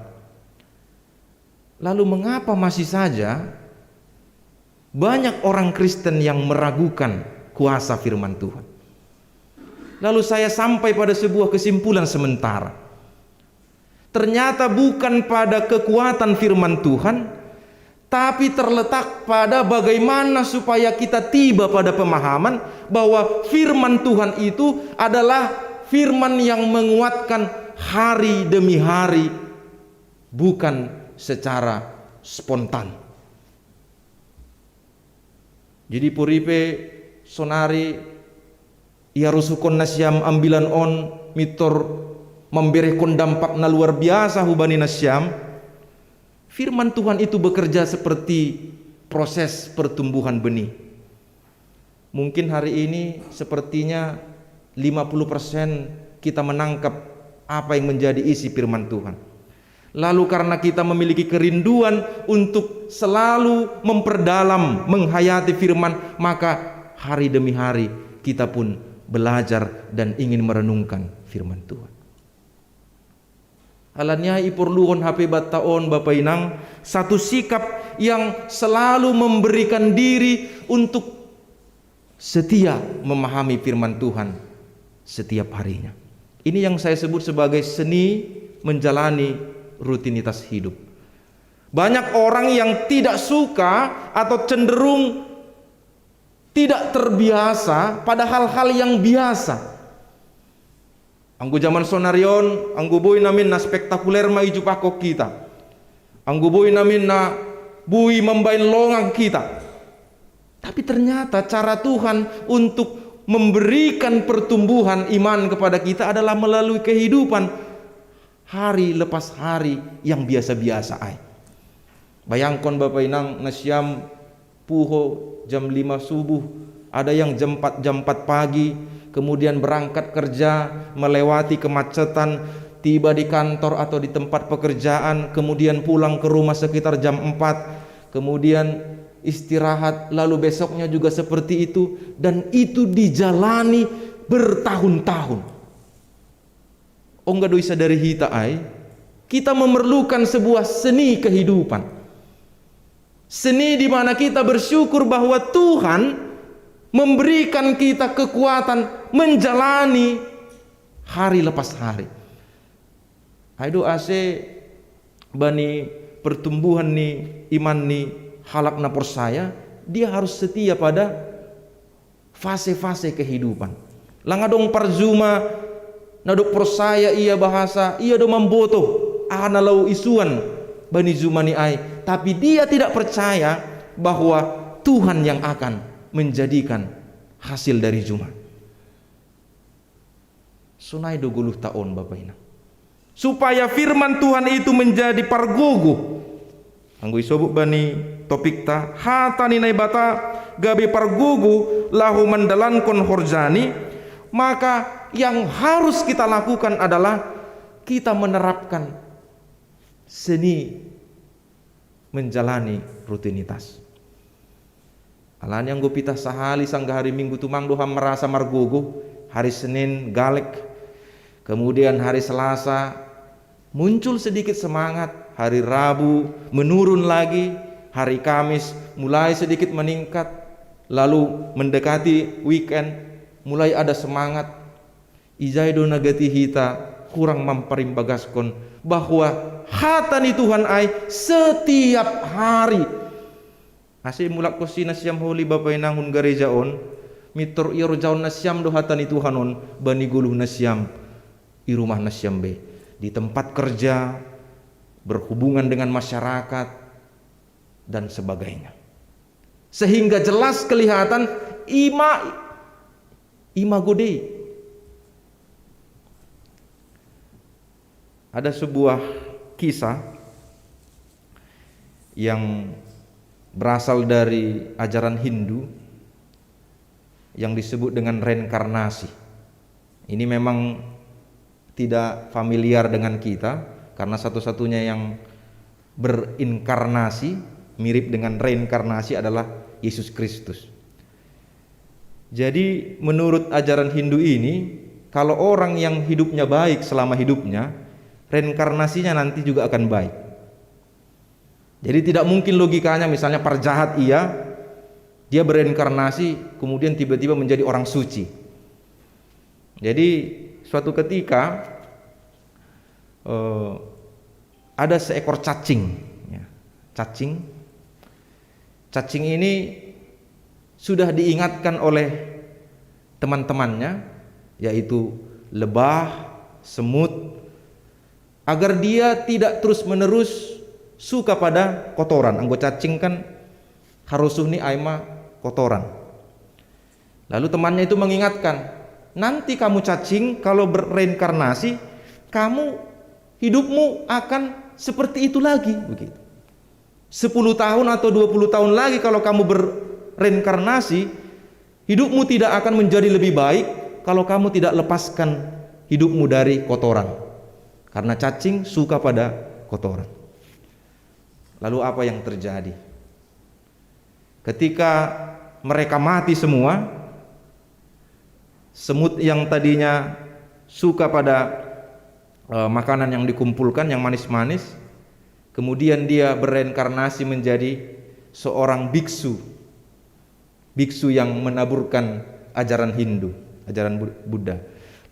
lalu mengapa masih saja banyak orang Kristen yang meragukan kuasa firman Tuhan? Lalu saya sampai pada sebuah kesimpulan sementara. Ternyata bukan pada kekuatan firman Tuhan, tapi terletak pada bagaimana supaya kita tiba pada pemahaman bahwa firman Tuhan itu adalah firman yang menguatkan hari demi hari, bukan secara spontan. Jadi puripe sonari ia rusukon nasyam ambilan on mitor memberikan dampak na luar biasa hubani nasyam. Firman Tuhan itu bekerja seperti proses pertumbuhan benih. Mungkin hari ini sepertinya 50% kita menangkap apa yang menjadi isi firman Tuhan. Lalu karena kita memiliki kerinduan untuk selalu memperdalam, menghayati firman, maka hari demi hari kita pun belajar dan ingin merenungkan firman Tuhan. Alannya ipurluhon HP bataon Bapak Inang, satu sikap yang selalu memberikan diri untuk setia memahami firman Tuhan setiap harinya. Ini yang saya sebut sebagai seni menjalani rutinitas hidup. Banyak orang yang tidak suka atau cenderung tidak terbiasa pada hal-hal yang biasa. Anggo zaman sonarion, anggo boy namin na spektakuler maiju pakok kita. Anggo boy namin na bui membain longang kita. Tapi ternyata cara Tuhan untuk memberikan pertumbuhan iman kepada kita adalah melalui kehidupan hari lepas hari yang biasa-biasa ay. Bayangkan Bapak Inang nasyam puho jam 5 subuh, ada yang jam 4 pagi, kemudian berangkat kerja, melewati kemacetan, tiba di kantor atau di tempat pekerjaan, kemudian pulang ke rumah sekitar jam 4, kemudian istirahat, lalu besoknya juga seperti itu, dan itu dijalani bertahun-tahun. Ongga doisa dari hita ay, kita memerlukan sebuah seni kehidupan. Seni di mana kita bersyukur bahwa Tuhan memberikan kita kekuatan menjalani hari lepas hari. Aido ase bani pertumbuhan nih iman nih halak napor saya, dia harus setia pada fase-fase kehidupan. Langadong parzuma nadok persaya iya bahasa iya do mamboto analau isuan bani zumani ai, tapi dia tidak percaya bahwa Tuhan yang akan menjadikan hasil dari Juma. Sunai 20 tahun Bapak Ina. Supaya firman Tuhan itu menjadi pargogo. Anggo isobuk bani topik ta hatani nai bata gabe pargogo lahu mandalankon horjani, maka yang harus kita lakukan adalah kita menerapkan seni menjalani rutinitas. Alan yang gue pitah sahali sangga hari Minggu tumang doham merasa margogo, hari Senin galek, kemudian hari Selasa muncul sedikit semangat, hari Rabu menurun lagi, hari Kamis mulai sedikit meningkat, lalu mendekati weekend mulai ada semangat. Ijaido nagati hita kurang mamparimbagaskon bahwa hatani Tuhan ai setiap hari. Asih mulak kosi nasyam holi Bapak Inangun garejaon mitor iro jaon nasyam do hatani Tuhanon bani guluh nasyam i rumah nasyam be di tempat kerja, berhubungan dengan masyarakat dan sebagainya. Sehingga jelas kelihatan Imago Dei. Ada sebuah kisah yang berasal dari ajaran Hindu yang disebut dengan reinkarnasi. Ini memang tidak familiar dengan kita karena satu-satunya yang berinkarnasi mirip dengan reinkarnasi adalah Yesus Kristus. Jadi menurut ajaran Hindu ini, kalau orang yang hidupnya baik selama hidupnya, reinkarnasinya nanti juga akan baik. Jadi tidak mungkin logikanya misalnya para jahat dia bereinkarnasi kemudian tiba-tiba menjadi orang suci. Jadi suatu ketika ada seekor cacing. Cacing ini sudah diingatkan oleh teman-temannya, yaitu lebah, semut, agar dia tidak terus-menerus suka pada kotoran. Anggo cacing kan harusuh ni aima kotoran. Lalu temannya itu mengingatkan, nanti kamu cacing kalau bereinkarnasi, hidupmu akan seperti itu lagi, begitu. 10 tahun atau 20 tahun lagi kalau kamu bereinkarnasi, hidupmu tidak akan menjadi lebih baik kalau kamu tidak lepaskan hidupmu dari kotoran. Karena cacing suka pada kotoran. Lalu apa yang terjadi? Ketika mereka mati semua, semut yang tadinya suka pada makanan yang dikumpulkan, yang manis-manis, kemudian dia bereinkarnasi menjadi seorang biksu yang menaburkan ajaran Hindu, ajaran Buddha.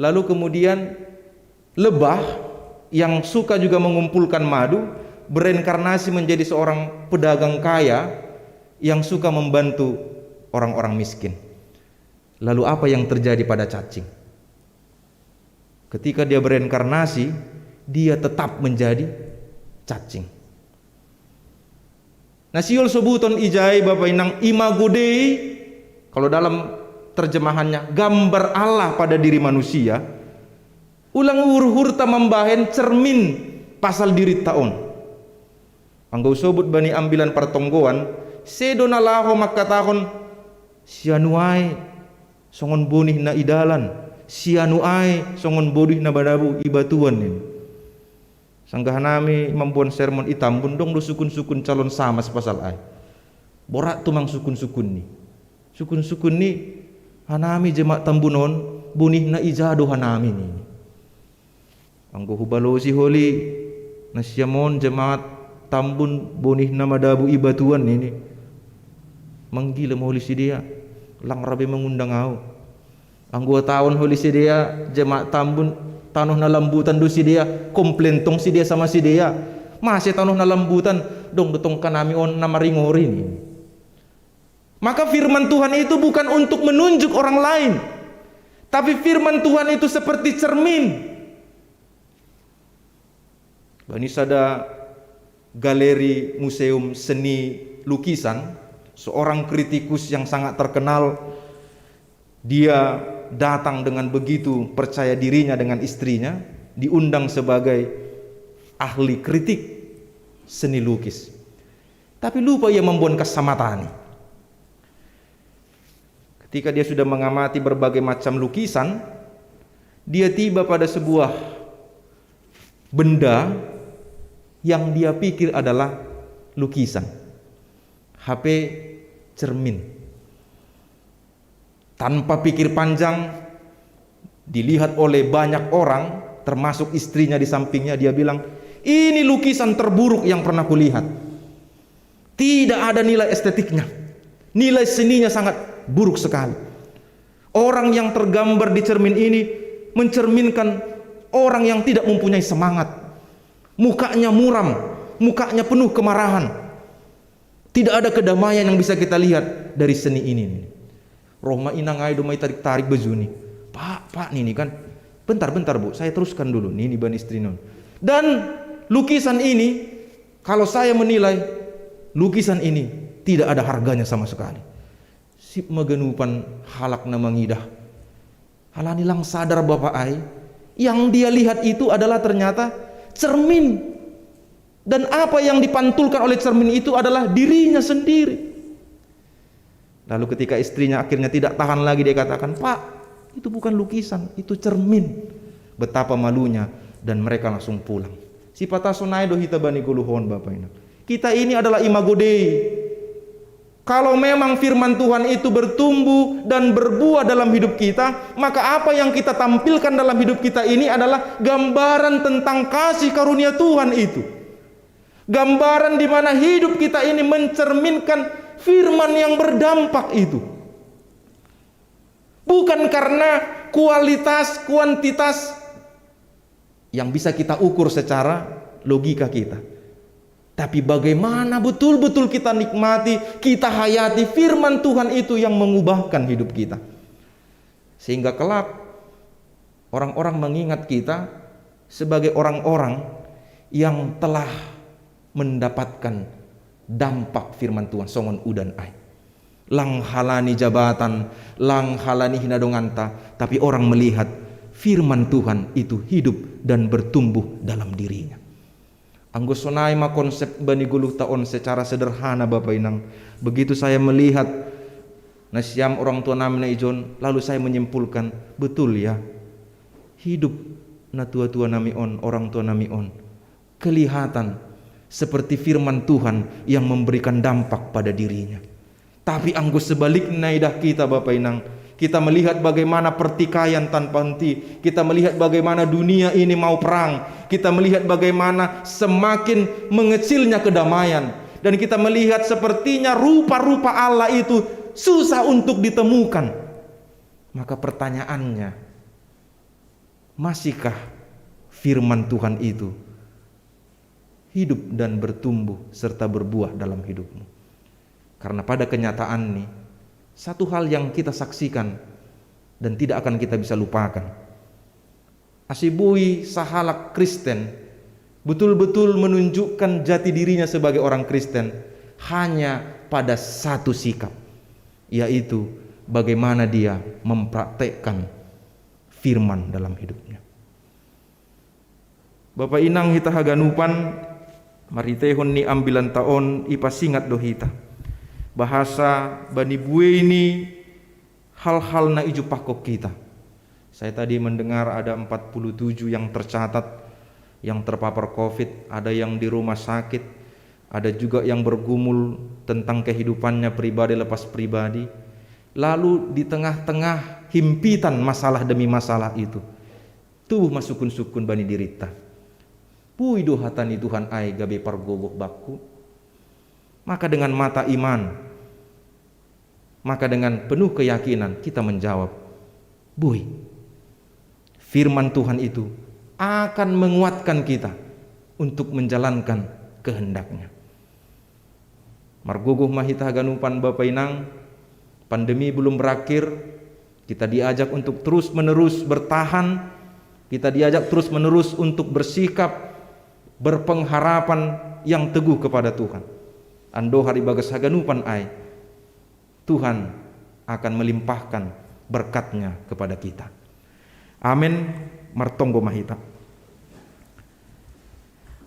Lalu kemudian lebah yang suka juga mengumpulkan madu bereinkarnasi menjadi seorang pedagang kaya yang suka membantu orang-orang miskin. Lalu apa yang terjadi pada cacing? Ketika dia bereinkarnasi, dia tetap menjadi cacing. Nasiol sobuton ijai Bapak Inang Imago Dei, kalau dalam terjemahannya gambar Allah pada diri manusia. Ulang hurta membahen cermin pasal diri taon. Anggo sobut bani ambilan pertonggoan, sedona laho makatahon sianuai songon bonih na idalan, sianuai songon bonih na badabu ibatuan ini. Sanggahanami membuat sermon itam bundong do sukun-sukun calon sama sepasal ai. Borak tumang sukun-sukun ni. Sukun-sukun ni hanami jemaat tambunon bonih na ijado hanami ni. Anggo hubalosi holi nasyamon jemaat tambun bonih nama dabu ibatuan ini manggila holi si dia lang rabe mengundang au. Anggo tahun holi si dia jemaat tambun tanuh na lambutan do si dia komplentong si dia sama si dia masih tanuh na lambutan dong dotong kanami on na maringori ini. Maka firman Tuhan itu bukan untuk menunjuk orang lain, tapi firman Tuhan itu seperti cermin. Ini ada galeri museum seni lukisan, seorang kritikus yang sangat terkenal, dia datang dengan begitu percaya dirinya dengan istrinya, diundang sebagai ahli kritik seni lukis. Tapi lupa ia membuat kesamatani. Ketika dia sudah mengamati berbagai macam lukisan, dia tiba pada sebuah benda yang dia pikir adalah lukisan. HP cermin. Tanpa pikir panjang, dilihat oleh banyak orang, termasuk istrinya di sampingnya, dia bilang, ini lukisan terburuk yang pernah kulihat. Tidak ada nilai estetiknya. Nilai seninya sangat buruk sekali. Orang yang tergambar di cermin ini mencerminkan orang yang tidak mempunyai semangat. Mukanya muram, mukanya penuh kemarahan. Tidak ada kedamaian yang bisa kita lihat dari seni ini. Rohma inang ai domai tarik-tarik baju nih. Pak nih kan. Bentar Bu, saya teruskan dulu. Nih ban istri non. Dan lukisan ini, kalau saya menilai lukisan ini tidak ada harganya sama sekali. Sip maganupan halak na mangidah. Halani lang sadar Bapak ai, yang dia lihat itu adalah ternyata cermin. Dan apa yang dipantulkan oleh cermin itu adalah dirinya sendiri. Lalu ketika istrinya akhirnya tidak tahan lagi, dia katakan, "Pak, itu bukan lukisan, itu cermin." Betapa malunya, dan mereka langsung pulang. Si patasonai do hita bani guluhon Bapak ini. Kita ini adalah imago Dei. Kalau memang firman Tuhan itu bertumbuh dan berbuah dalam hidup kita, maka apa yang kita tampilkan dalam hidup kita ini adalah gambaran tentang kasih karunia Tuhan itu. Gambaran di mana hidup kita ini mencerminkan firman yang berdampak itu. Bukan karena kualitas, kuantitas yang bisa kita ukur secara logika kita. Tapi bagaimana betul-betul kita nikmati, kita hayati firman Tuhan itu yang mengubahkan hidup kita. Sehingga kelak orang-orang mengingat kita sebagai orang-orang yang telah mendapatkan dampak firman Tuhan songon udan ai. Lang halani jabatan, lang halani hinadonganta, tapi orang melihat firman Tuhan itu hidup dan bertumbuh dalam dirinya. Anggosonai ma konsep bani guluh taon secara sederhana Bapak Inang. Begitu saya melihat nasiam orang tua nami na ijon, lalu saya menyimpulkan, betul ya, hidup na tua-tua nami on, orang tua nami on, kelihatan seperti firman Tuhan yang memberikan dampak pada dirinya. Tapi anggos sebaliknya idah kita Bapak Inang, kita melihat bagaimana pertikaian tanpa henti, kita melihat bagaimana dunia ini mau perang, kita melihat bagaimana semakin mengecilnya kedamaian, dan kita melihat sepertinya rupa-rupa Allah itu susah untuk ditemukan. Maka pertanyaannya, masihkah firman Tuhan itu hidup dan bertumbuh serta berbuah dalam hidupmu? Karena pada kenyataan ini, satu hal yang kita saksikan dan tidak akan kita bisa lupakan, asibui sahalak Kristen betul-betul menunjukkan jati dirinya sebagai orang Kristen hanya pada satu sikap, yaitu bagaimana dia mempraktekkan firman dalam hidupnya. Bapak Inang hita haganupan, mari tehon ni ambilan taon ipasingat dohita. Bahasa bani bue ini hal-hal na iju pakok kita. Saya tadi mendengar ada 47 yang tercatat yang terpapar COVID, ada yang di rumah sakit, ada juga yang bergumul tentang kehidupannya pribadi lepas pribadi. Lalu di tengah-tengah himpitan masalah demi masalah itu, tubuh masukun-sukun bani dirita. Puido hatani Tuhan ai gabe pargogoh bakku. Maka dengan mata iman, maka dengan penuh keyakinan kita menjawab, "Bui, firman Tuhan itu akan menguatkan kita untuk menjalankan kehendaknya." Margogoh mahita ganupan Bapak Inang, pandemi belum berakhir, kita diajak untuk terus-menerus bertahan, kita diajak terus-menerus untuk bersikap, berpengharapan yang teguh kepada Tuhan. Ando hari bagas haganupan ai, Tuhan akan melimpahkan berkatnya kepada kita. Amin. Martonggo mahita.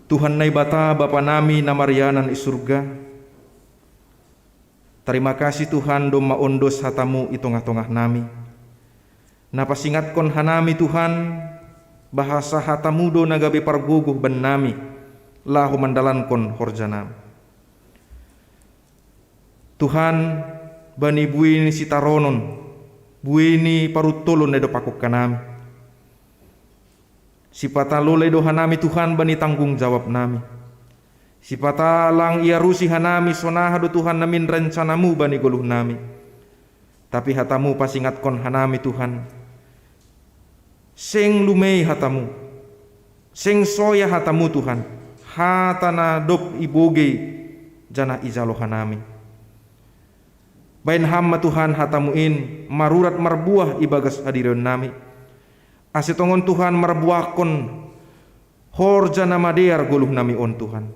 Tuhan nai bata Bapa nami namarianan i surga. Terima kasih Tuhan do maondos hatamu i tongah-tongah nami. Napasingatkon hanami Tuhan, bahasa hatamu do nagabe parguguh ben nami, lahu mandalankon horjanam. Tuhan, bani buini sitaronon, buini parutolon na do pakok kanami. Sipatalole do hanami Tuhan bani tanggung jawab nami. Sipatalang iarusi hanami sonaha do Tuhan namin rencanamu bani goluh nami. Tapi hatamu pasingatkon hanami Tuhan. Seng lumei hatamu, seng soya hatamu Tuhan. Hatana dop iboge jana izalo hanami. Bain hamma Tuhan hatamuin marurat marbuah ibagas hadirin nami. Asitongon Tuhan marbuakon horjana madear goluh nami on Tuhan.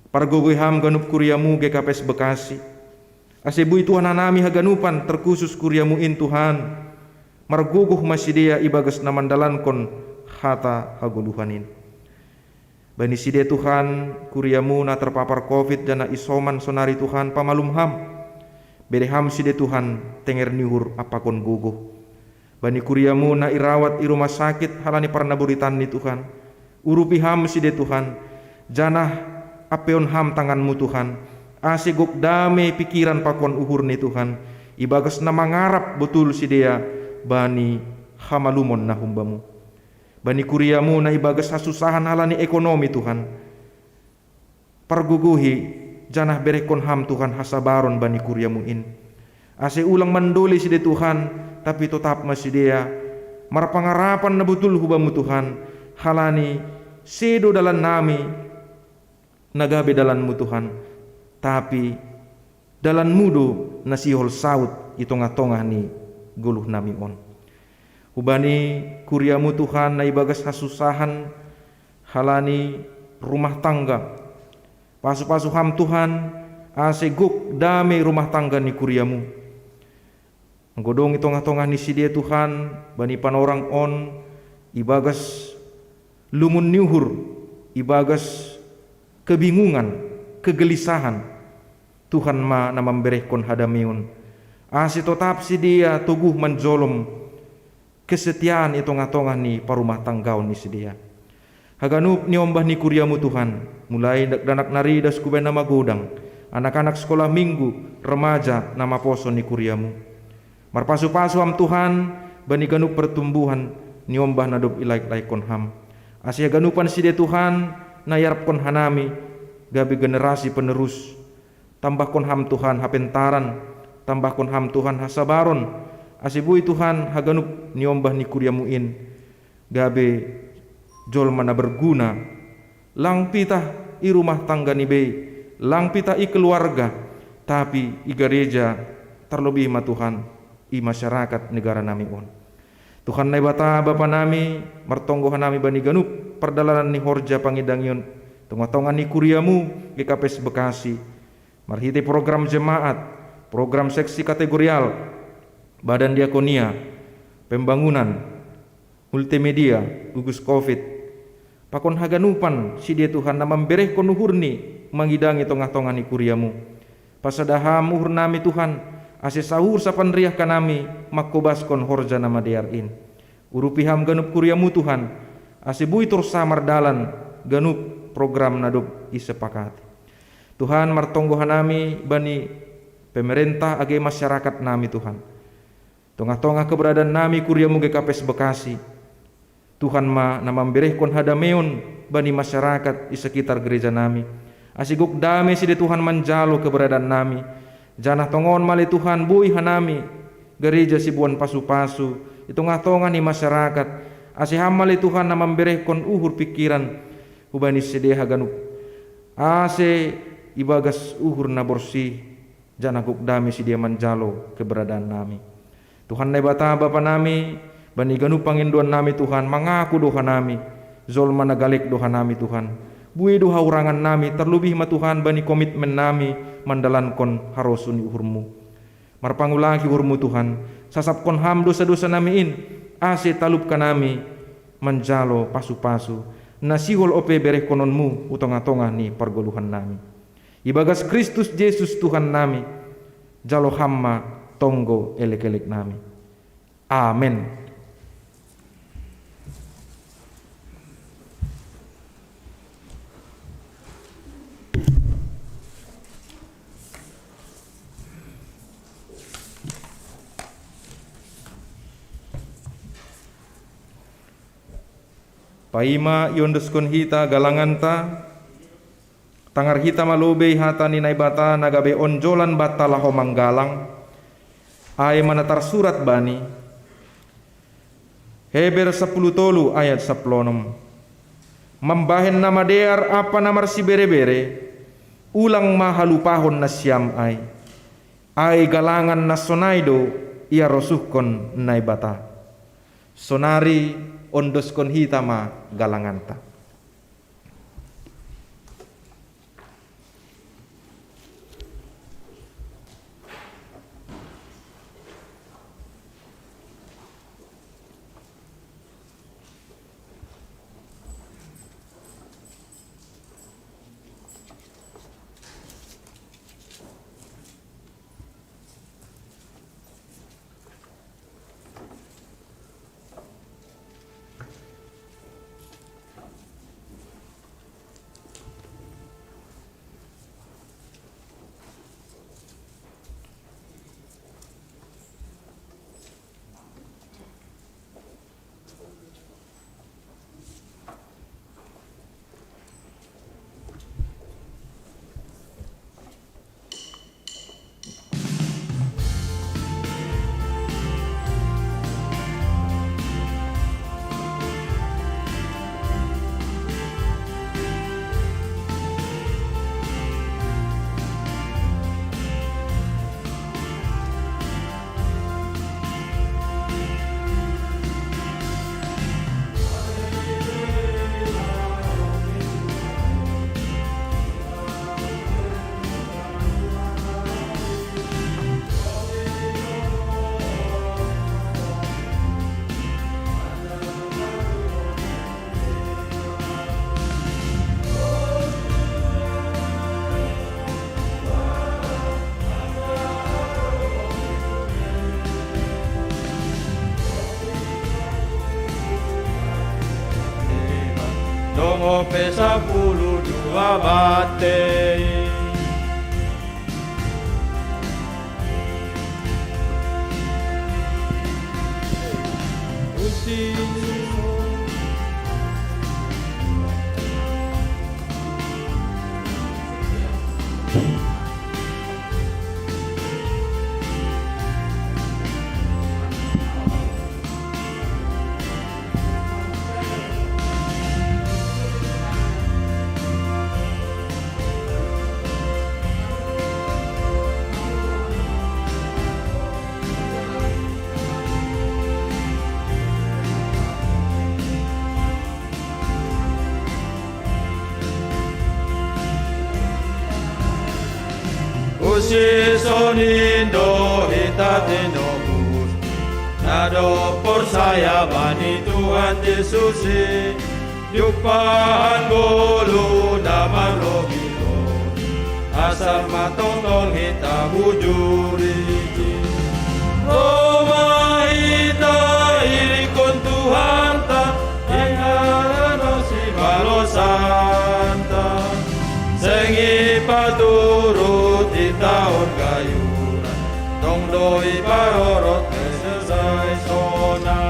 Pargogoy ham ganup kuryamu GKPS Bekasi. Asibui Tuhan hanami haganupan terkhusus kuryamuin Tuhan. marguguh masidia ibagas na mandalankon hata haguluhanin. Bani sidia Tuhan, kuriamu na terpapar COVID dan na isoman sonari Tuhan pamalumham. Bereham sidia Tuhan, tenger niur apakon guguh. Bani kuriamu na irawat i rumah sakit halani parnaburitan ni Tuhan. Urupiham sidia Tuhan, janah apeon ham tanganmu Tuhan. Asiguk dame pikiran pakon uhur ni Tuhan. Ibagas na mangarap betul sidia bani hamalumon na humbamu. Bani kuriamu na ibagas hasusahan halani ekonomi Tuhan. Parguguhi janah berekon ham Tuhan hasabaron bani kuriamu in. Ase ulang manduli sidia Tuhan, tapi tetap masih dia marpangarapan na betul hubamu Tuhan. Halani sedo dalan nami nagabe dalanmu Tuhan, tapi dalan mudo nasihol saut itonga-tonga ni guluh nami on. Hubani kuriamu Tuhan na ibagas hasusahan halani rumah tangga. Pasu-pasu ham Tuhan ase guk dame rumah tangga ni kuriamu. Nggodong itongah-tongah ni sidia Tuhan bani panorang on ibagas lumun niuhur, ibagas kebingungan, kegelisahan. Tuhan ma na memberehkon hadamiun. Ase tetap sidia tuguh menjolom kesetiaan itongah-tongah ni parumah tanggaon ni sidia. Haganup ni ombah ni kuriamu Tuhan, mulai danak nari das kuben nama godang, anak-anak sekolah minggu, remaja nama poso ni kuriamu. Marpasu-pasu ham Tuhan, bani ganup pertumbuhan ni ombah nadop ilaik-laikon ham. Asia ganupan sidia Tuhan, nayarapkon hanami, gabi generasi penerus. Tambahkon ham Tuhan hapentaran, tambahkon ham Tuhan hasabaron. Asibui Tuhan haganup ni ombah ni kuriamuin, gabe jol mana berguna. Lang pitah i rumah tangga ni be, lang pitah i keluarga, tapi i gereja terlebih ma Tuhan i masyarakat negara nami on. Tuhan nai bata bapa nami martonggohan nami bani ganup perdalanan ni horja pangidangion tonga-tonga ni kuriamu GKPS Bekasi marhiti program jemaat, program seksi kategorial, badan diakonia, pembangunan, multimedia, gugus COVID. Pakon haganupan si dia Tuhan na memberehkon uhurni mangidangi tongah-tongah ni kuriamu. Pasadaham uhur nami Tuhan, ase sahur sapan riah kanami makkobaskon horja nama diarin. Urupiham ganup kuriamu Tuhan, ase buitur samar dalan ganup program nadop isepakati. Tuhan martonggohan nami bani pemerintah age masyarakat nami Tuhan. Tongah-tongah keberadaan nami kuriamu GKPS Bekasi. Tuhan ma na memberehkon hadameon bani masyarakat di sekitar gereja nami. Asiguk dame side Tuhan manjalo keberadaan nami. Janah tongon mali Tuhan bui hanami gereja sibuan pasu-pasu. Itongah-tongah ni masyarakat. Asiham mali Tuhan na memberehkon uhur pikiran hubani sedeha ganup. Ase ibagas uhur na bersih. Janah guk dame sidia manjalo keberadaan nami. Tuhan nai bata bapa nami, bani ganu panginduan nami Tuhan, mengaku doha nami, zol managalik doha nami Tuhan. Bui doha urangan nami, terlebih ma Tuhan bani komitmen nami, mandalankon harosuni uhurmu. Marpangulaki uhurmu Tuhan, sasapkon ham dosa-dosa nami in, ase talupkan nami, manjalo pasu-pasu, nasihol ope bereh kononmu, utong-atongah ni pargoluhan nami. Ibagas Kristus Yesus Tuhan nami, jalo hamma, tonggo elek-elek nami. Amin. Paima yondoskon hita galanganta tangar hita malobe hata ni naibata nagabe onjolan batalaho manggalang ay manatar surat bani Heber 10 tolu ayat 10 mambahen nama dear apa namar si bere-bere ulang mahalupahon na siyam ay galangan na sonaido ia rosuhkon naibata sonari ondoskon hitama galanganta. dongo pe 10 batei. Usi sonindo hitatino bus, nado por saya bani Tuhan Yesus, yupahan golu damar lobilo, asal matong hita bujuri. Roma hita irikon Tuhan ta, ingano si balosanta, sengi paturut di tahun kayuran, dong doi parorot selesai sona.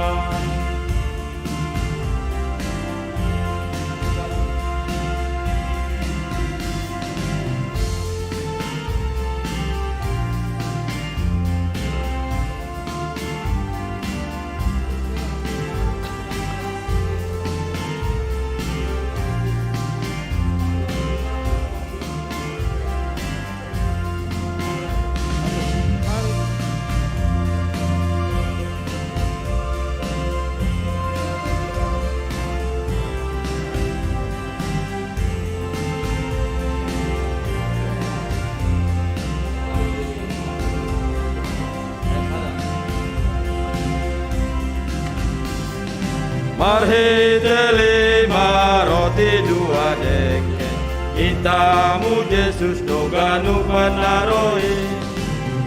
Marhiteli maroti dua deke, itamu Yesus doganu panaroi,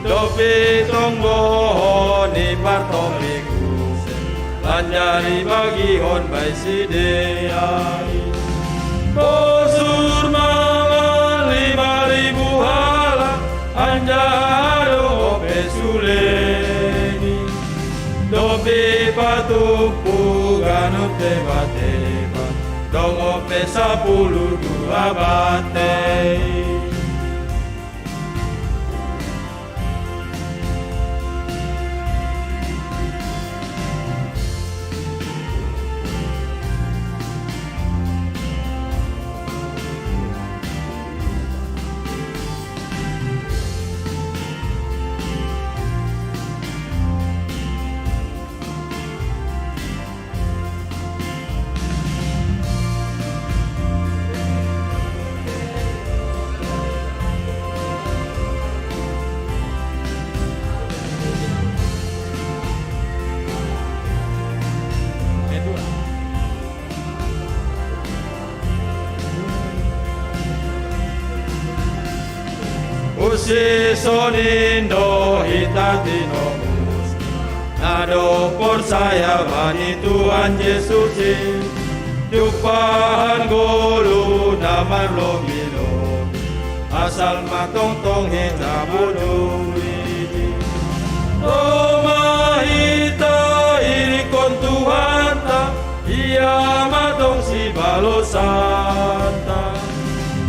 dopi tonggo ni partomiku, lanjari bagi on baisi deai. Bosur mangan 5.000 hala, anjaro ope suleni, dopi patupu ganut teba-teba, dongo pe 10 batei. Usi sonindo hitatino mus, nado por saya bani Tuhan Yesus, yupahan golu damar lobilo, asal matong hita buduri. Roma hita irikon Tuhan ta, ia matong si balosanta,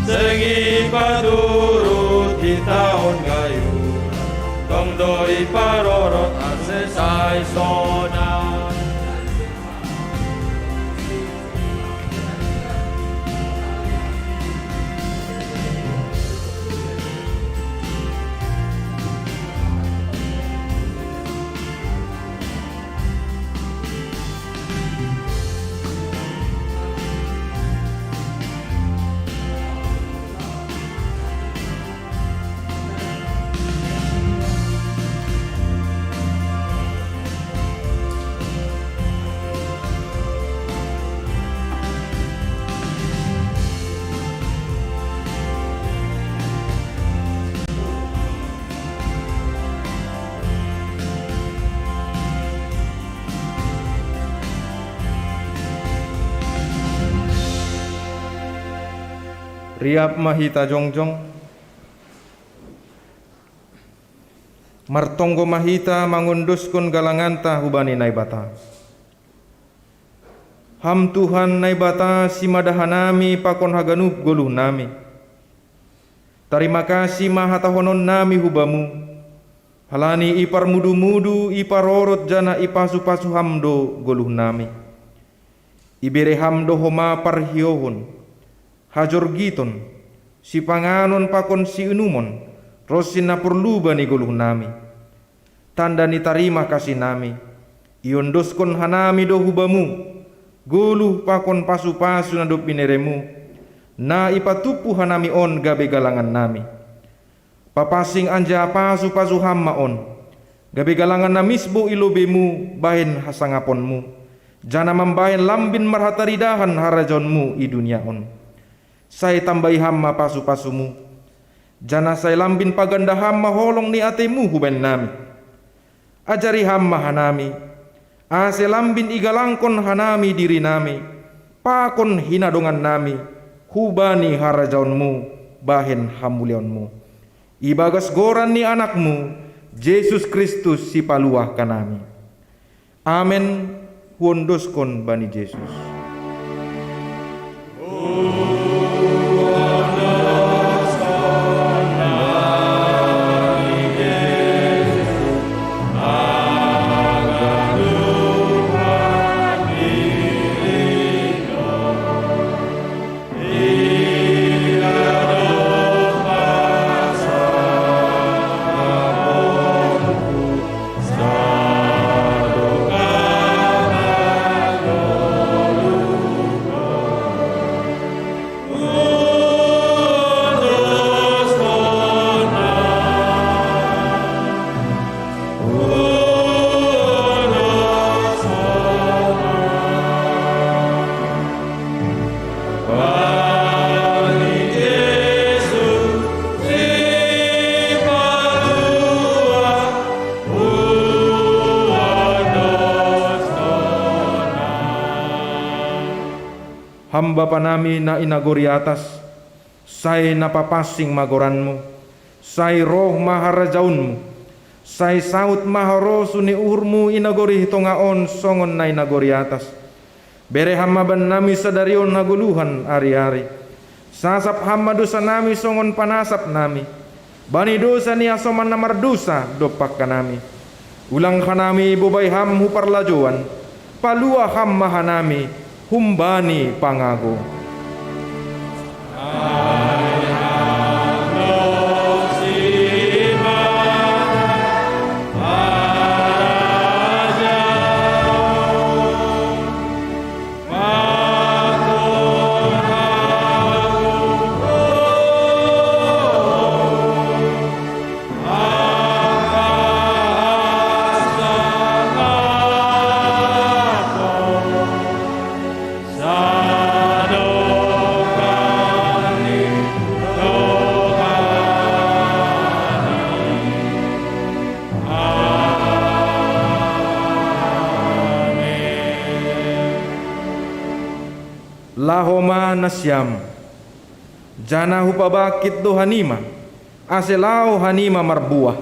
sengi padurut di tahun gayuran, dong doi parorot aksesai sona. riap mahita jongjong, martonggo mahita mangunduskun galanganta hubani naibata. Ham Tuhan naibata simadahanami pakon haganup goluh nami. Terima kasih mahatahonon nami hubamu. Halani ipar mudu-mudu ipar orot jana ipasu-pasu hamdo goluh nami. Ibere hamdo homa parhiohon. Hajor giton. Si panganon pakon si unumon. Rosina perlu bani goluh nami. Tanda ni tarima kasih nami. Iondoskon hanami do hubamu. Guluh pakon pasu-pasu na do pineremu. Na ipatupu hanami on gabe galangan nami. Papasing anja pasu-pasu hamma on. Gabe galangan na misbo ilobemu bahen hasangaponmu. Jana membahen lambin marhataridahan harajonmu i dunia on. Saya tambahi hamma pasu-pasumu. Jana saya lambin paganda hamma holong ni atemu huben nami. Ajari hamma hanami. Ase lambin igalangkon hanami diri nami. Pakon hinadongan nami. Hubani harajaunmu bahen hamulionmu. Ibagas goran ni anakmu Yesus Kristus si paluah kanami. Amen. Wondoskon bani Yesus. Hamba panami na inagori atas, say napapasing magoranmu, say roh maharajaunmu, say saut maharosu ni uhurmu inagori hitongaon songon na inagori atas. Bere hamba ban nami sadarion naguluhan ari-ari, sasap hamba dosa nami songon panasap nami, bani dosa ni asoman namar dosa dopak kanami. Ulang kanami bubay ham huparlajuan, palua ham mahanami, humbani pangago. Lahoma nasyam jana hupabakit do hanima ase lao hanima marbuah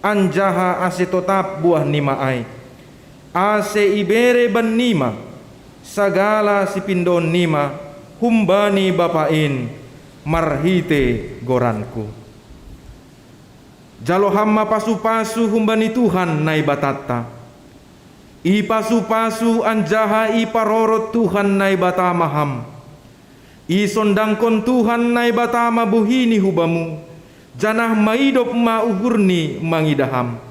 anjaha ase totap buah nima ai ase ibere ban nima sagala si pindon nima humbani bapain marhite goranku jalo hamma pasu-pasu humbani Tuhan nai batatta ipasu-pasu anjaha iparorot Tuhan nai batama ham. Isondangkon Tuhan nai batama buhini hubamu. Janah maidop ma uhurni mangidaham.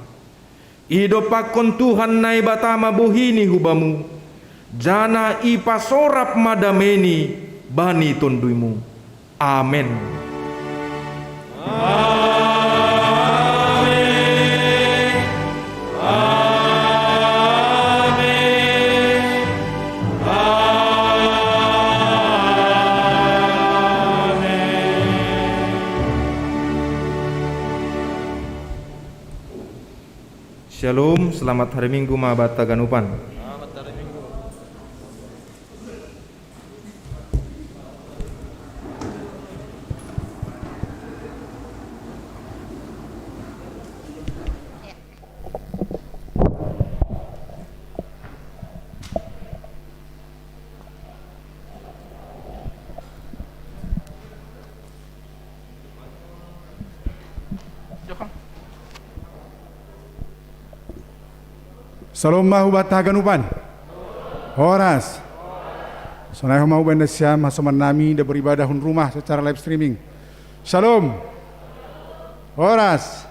Idopakon Tuhan nai batama buhini hubamu. Jana ipasorap madameni bani tonduimu. Amen. Shalom, selamat hari Minggu Mahabat Taganupan. Selamat hari Minggu. Salam mahu bata ganupan. Horas. Sonai mau benda siam hasoman nami da beribadah hun rumah secara live streaming. Shalom. Horas.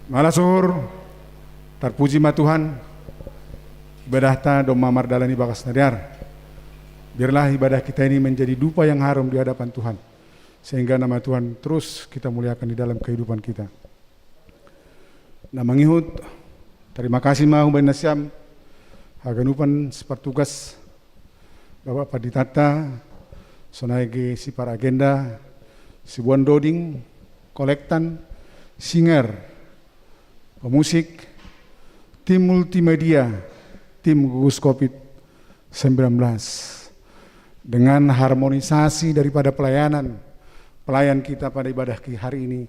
Malasur. Terpuji ma Tuhan. Ibadah ta doma mardalani bakas nadiar. Biarlah ibadah kita ini menjadi dupa yang harum di hadapan Tuhan. Sehingga nama Tuhan terus kita muliakan di dalam kehidupan kita. Nah mangihut, terima kasih mahu ben nasyam, haganupan sepertugas Bapak Paditata, sonaige si para agenda, si buan doding, kolektan, singer, pemusik, tim multimedia, tim gugus COVID-19. Dengan harmonisasi daripada pelayan kita pada ibadah hari ini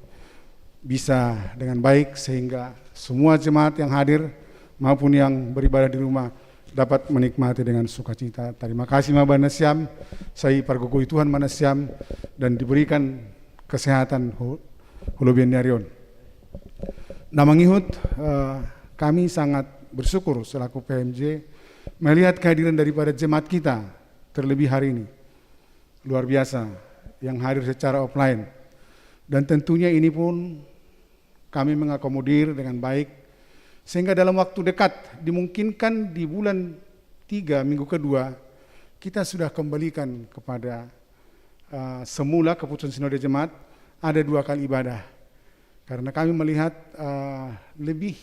bisa dengan baik sehingga semua jemaat yang hadir maupun yang beribadah di rumah dapat menikmati dengan sukacita. Terima kasih Maba Nasyam, saya pargugui Tuhan Manasyam dan diberikan kesehatan hulubian nyarion. Nah mangihut, kami sangat bersyukur selaku PMJ melihat kehadiran daripada jemaat kita terlebih hari ini luar biasa yang hadir secara offline, dan tentunya ini pun kami mengakomodir dengan baik sehingga dalam waktu dekat dimungkinkan di bulan 3 minggu kedua kita sudah kembalikan kepada semula keputusan sinode jemaat ada 2 kali ibadah, karena kami melihat lebih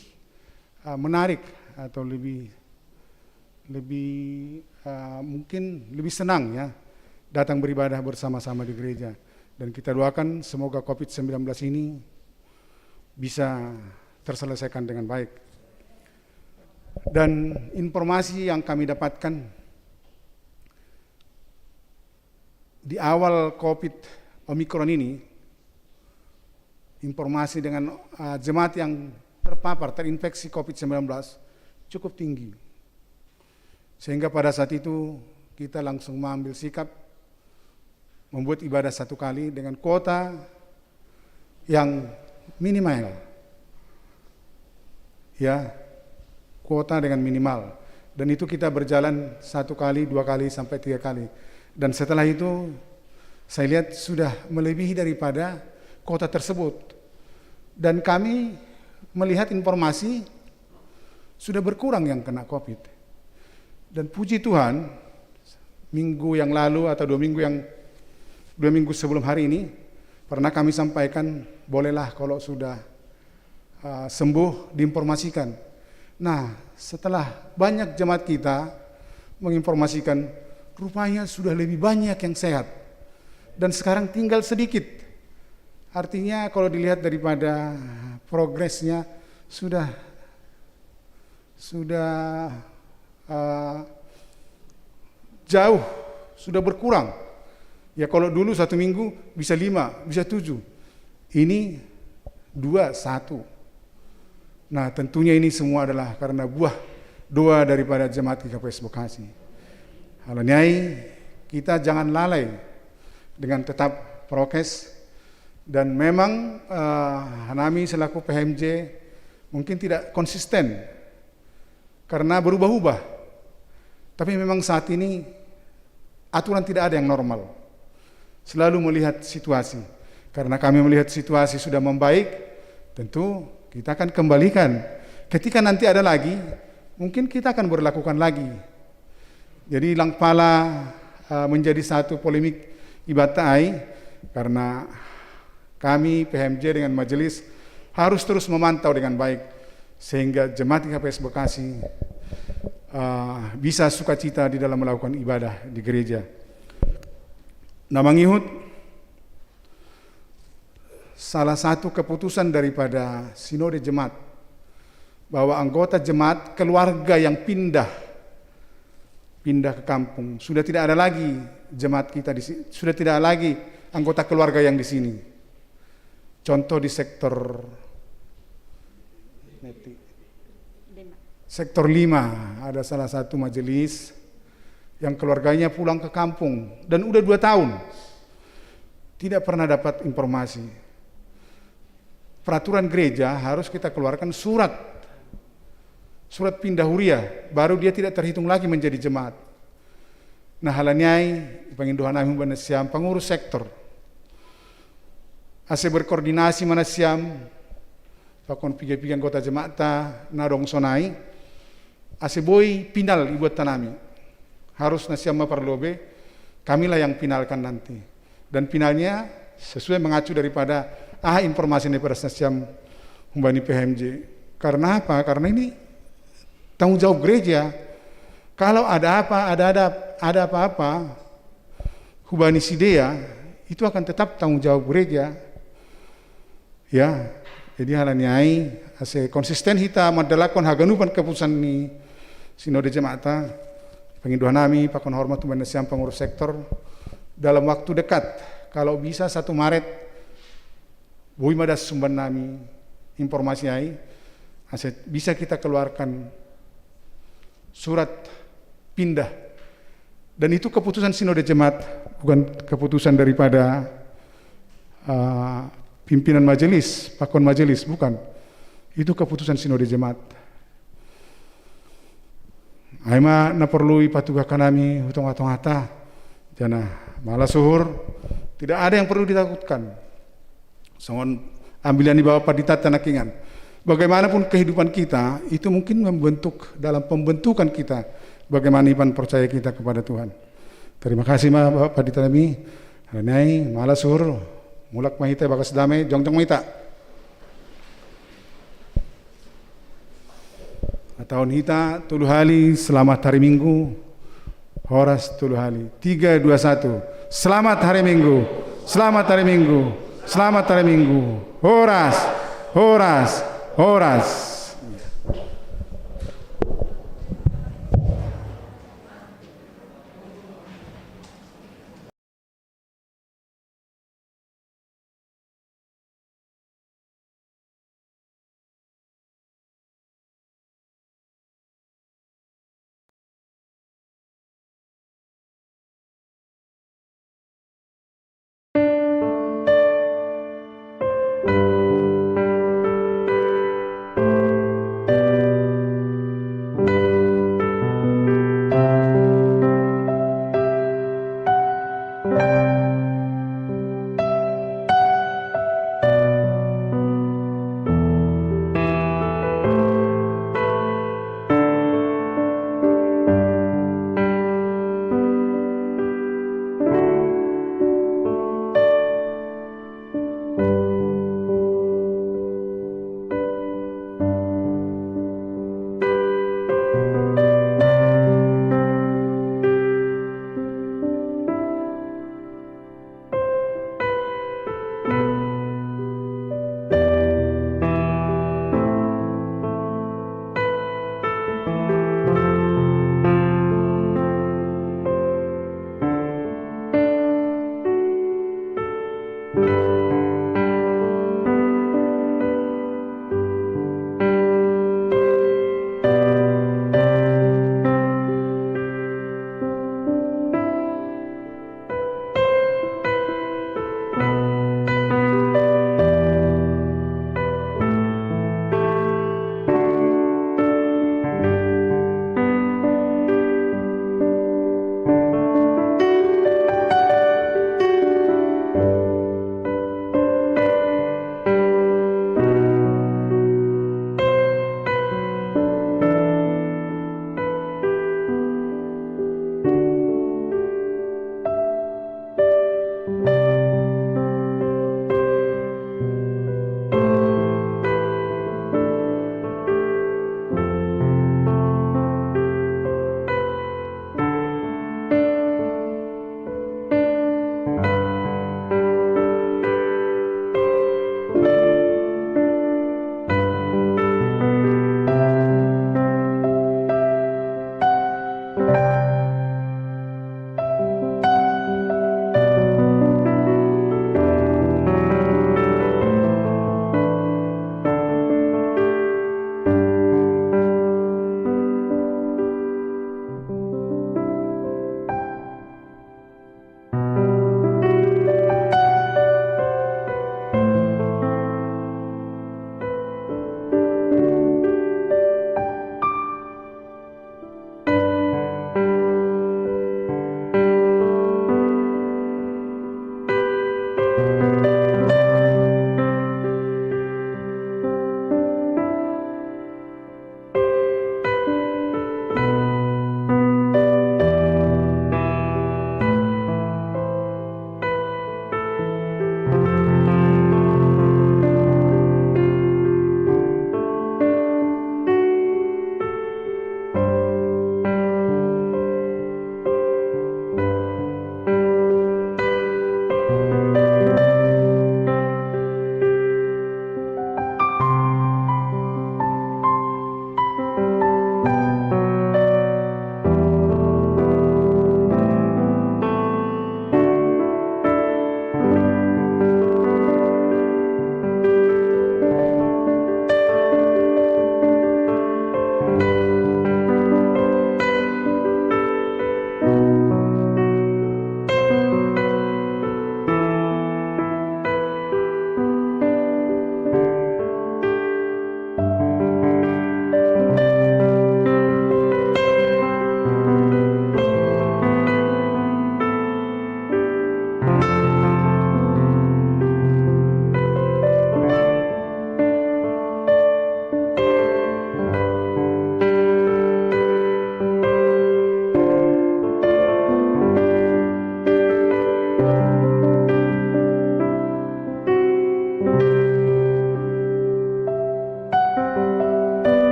menarik atau mungkin lebih senang ya datang beribadah bersama-sama di gereja, dan kita doakan semoga COVID-19 ini bisa terselesaikan dengan baik. Dan informasi yang kami dapatkan di awal COVID Omikron ini, informasi dengan jemaat yang terpapar terinfeksi COVID-19 cukup tinggi. Sehingga pada saat itu kita langsung mengambil sikap membuat ibadah 1 kali dengan kuota yang minimal. Ya, kuota dengan minimal. Dan itu kita berjalan 1 kali, 2 kali, sampai 3 kali. Dan setelah itu saya lihat sudah melebihi daripada kuota tersebut. Dan kami melihat informasi sudah berkurang yang kena COVID. Dan puji Tuhan, minggu yang lalu atau 2 minggu sebelum hari ini pernah kami sampaikan, bolehlah kalau sudah sembuh diinformasikan. Nah, setelah banyak jemaat kita menginformasikan, rupanya sudah lebih banyak yang sehat dan sekarang tinggal sedikit. Artinya kalau dilihat daripada progresnya sudah jauh, sudah berkurang. Ya kalau dulu 1 minggu bisa 5, bisa 7. Ini 2, 1. Nah tentunya ini semua adalah karena buah doa daripada jemaat GKPS Bekasi. Halanyai kita jangan lalai dengan tetap prokes, dan memang Hanami selaku PMJ mungkin tidak konsisten karena berubah-ubah. Tapi memang saat ini aturan tidak ada yang normal. Selalu melihat situasi. Karena kami melihat situasi sudah membaik, tentu kita akan kembalikan. Ketika nanti ada lagi, mungkin kita akan berlakukan lagi. Jadi Langpala menjadi satu polemik ibatai karena kami PMJ dengan majelis harus terus memantau dengan baik sehingga jemaat GKPS Bekasi bisa sukacita di dalam melakukan ibadah di gereja. Nah mangihut, salah satu keputusan daripada sinode jemaat bahwa anggota jemaat keluarga yang pindah ke kampung, sudah tidak ada lagi jemaat kita di sini, sudah tidak ada lagi anggota keluarga yang di sini. Contoh di sektor 5 ada salah satu majelis yang keluarganya pulang ke kampung dan udah 2 tahun tidak pernah dapat informasi. peraturan gereja harus kita keluarkan surat pindah huria, baru dia tidak terhitung lagi menjadi jemaat. Nah halanyai panginduhan nami manasiam pengurus sektor ase berkoordinasi manasiam pakon piga-piga anggota jemaat nadong sonai ase boy pinal ibuat tanami harus nasiam maparlobe, kamilah yang pinalkan nanti, dan pinalnya sesuai mengacu daripada informasi daripada nasiam humbani PHMJ. Karena apa? Karena ini tanggung jawab gereja. Kalau ada apa-apa hubani sidea itu akan tetap tanggung jawab gereja. Ya, jadi halanyai ase konsisten hita madalakon haganupan keputusan ni sinode jemaata penginduhan nami pakon hormat tuan nasiam pengurus sektor dalam waktu dekat, kalau bisa 1 Maret bui madas sumban nami informasi ai ase bisa kita keluarkan surat pindah, dan itu keputusan sinode jemaat, bukan keputusan daripada pimpinan majelis, pakon majelis, bukan. Itu keputusan sinode jemaat. Aima na perlu ipatugakan kami hutong-hutong hata, jana malah suhur, tidak ada yang perlu ditakutkan. Songon ambilan di bawah padita tanakingan. Bagaimanapun kehidupan kita, itu mungkin membentuk dalam pembentukan kita, bagaimana iman percaya kita kepada Tuhan. Terima kasih Bapak Padita nami, hanai malah suhur, mulak mahita bakas damai, jongjong mahita. Tahun hita tulu hali, selamat hari Minggu. Horas tulu hali 3, 2, 1. Selamat hari Minggu. Selamat hari Minggu. Selamat hari Minggu. Horas.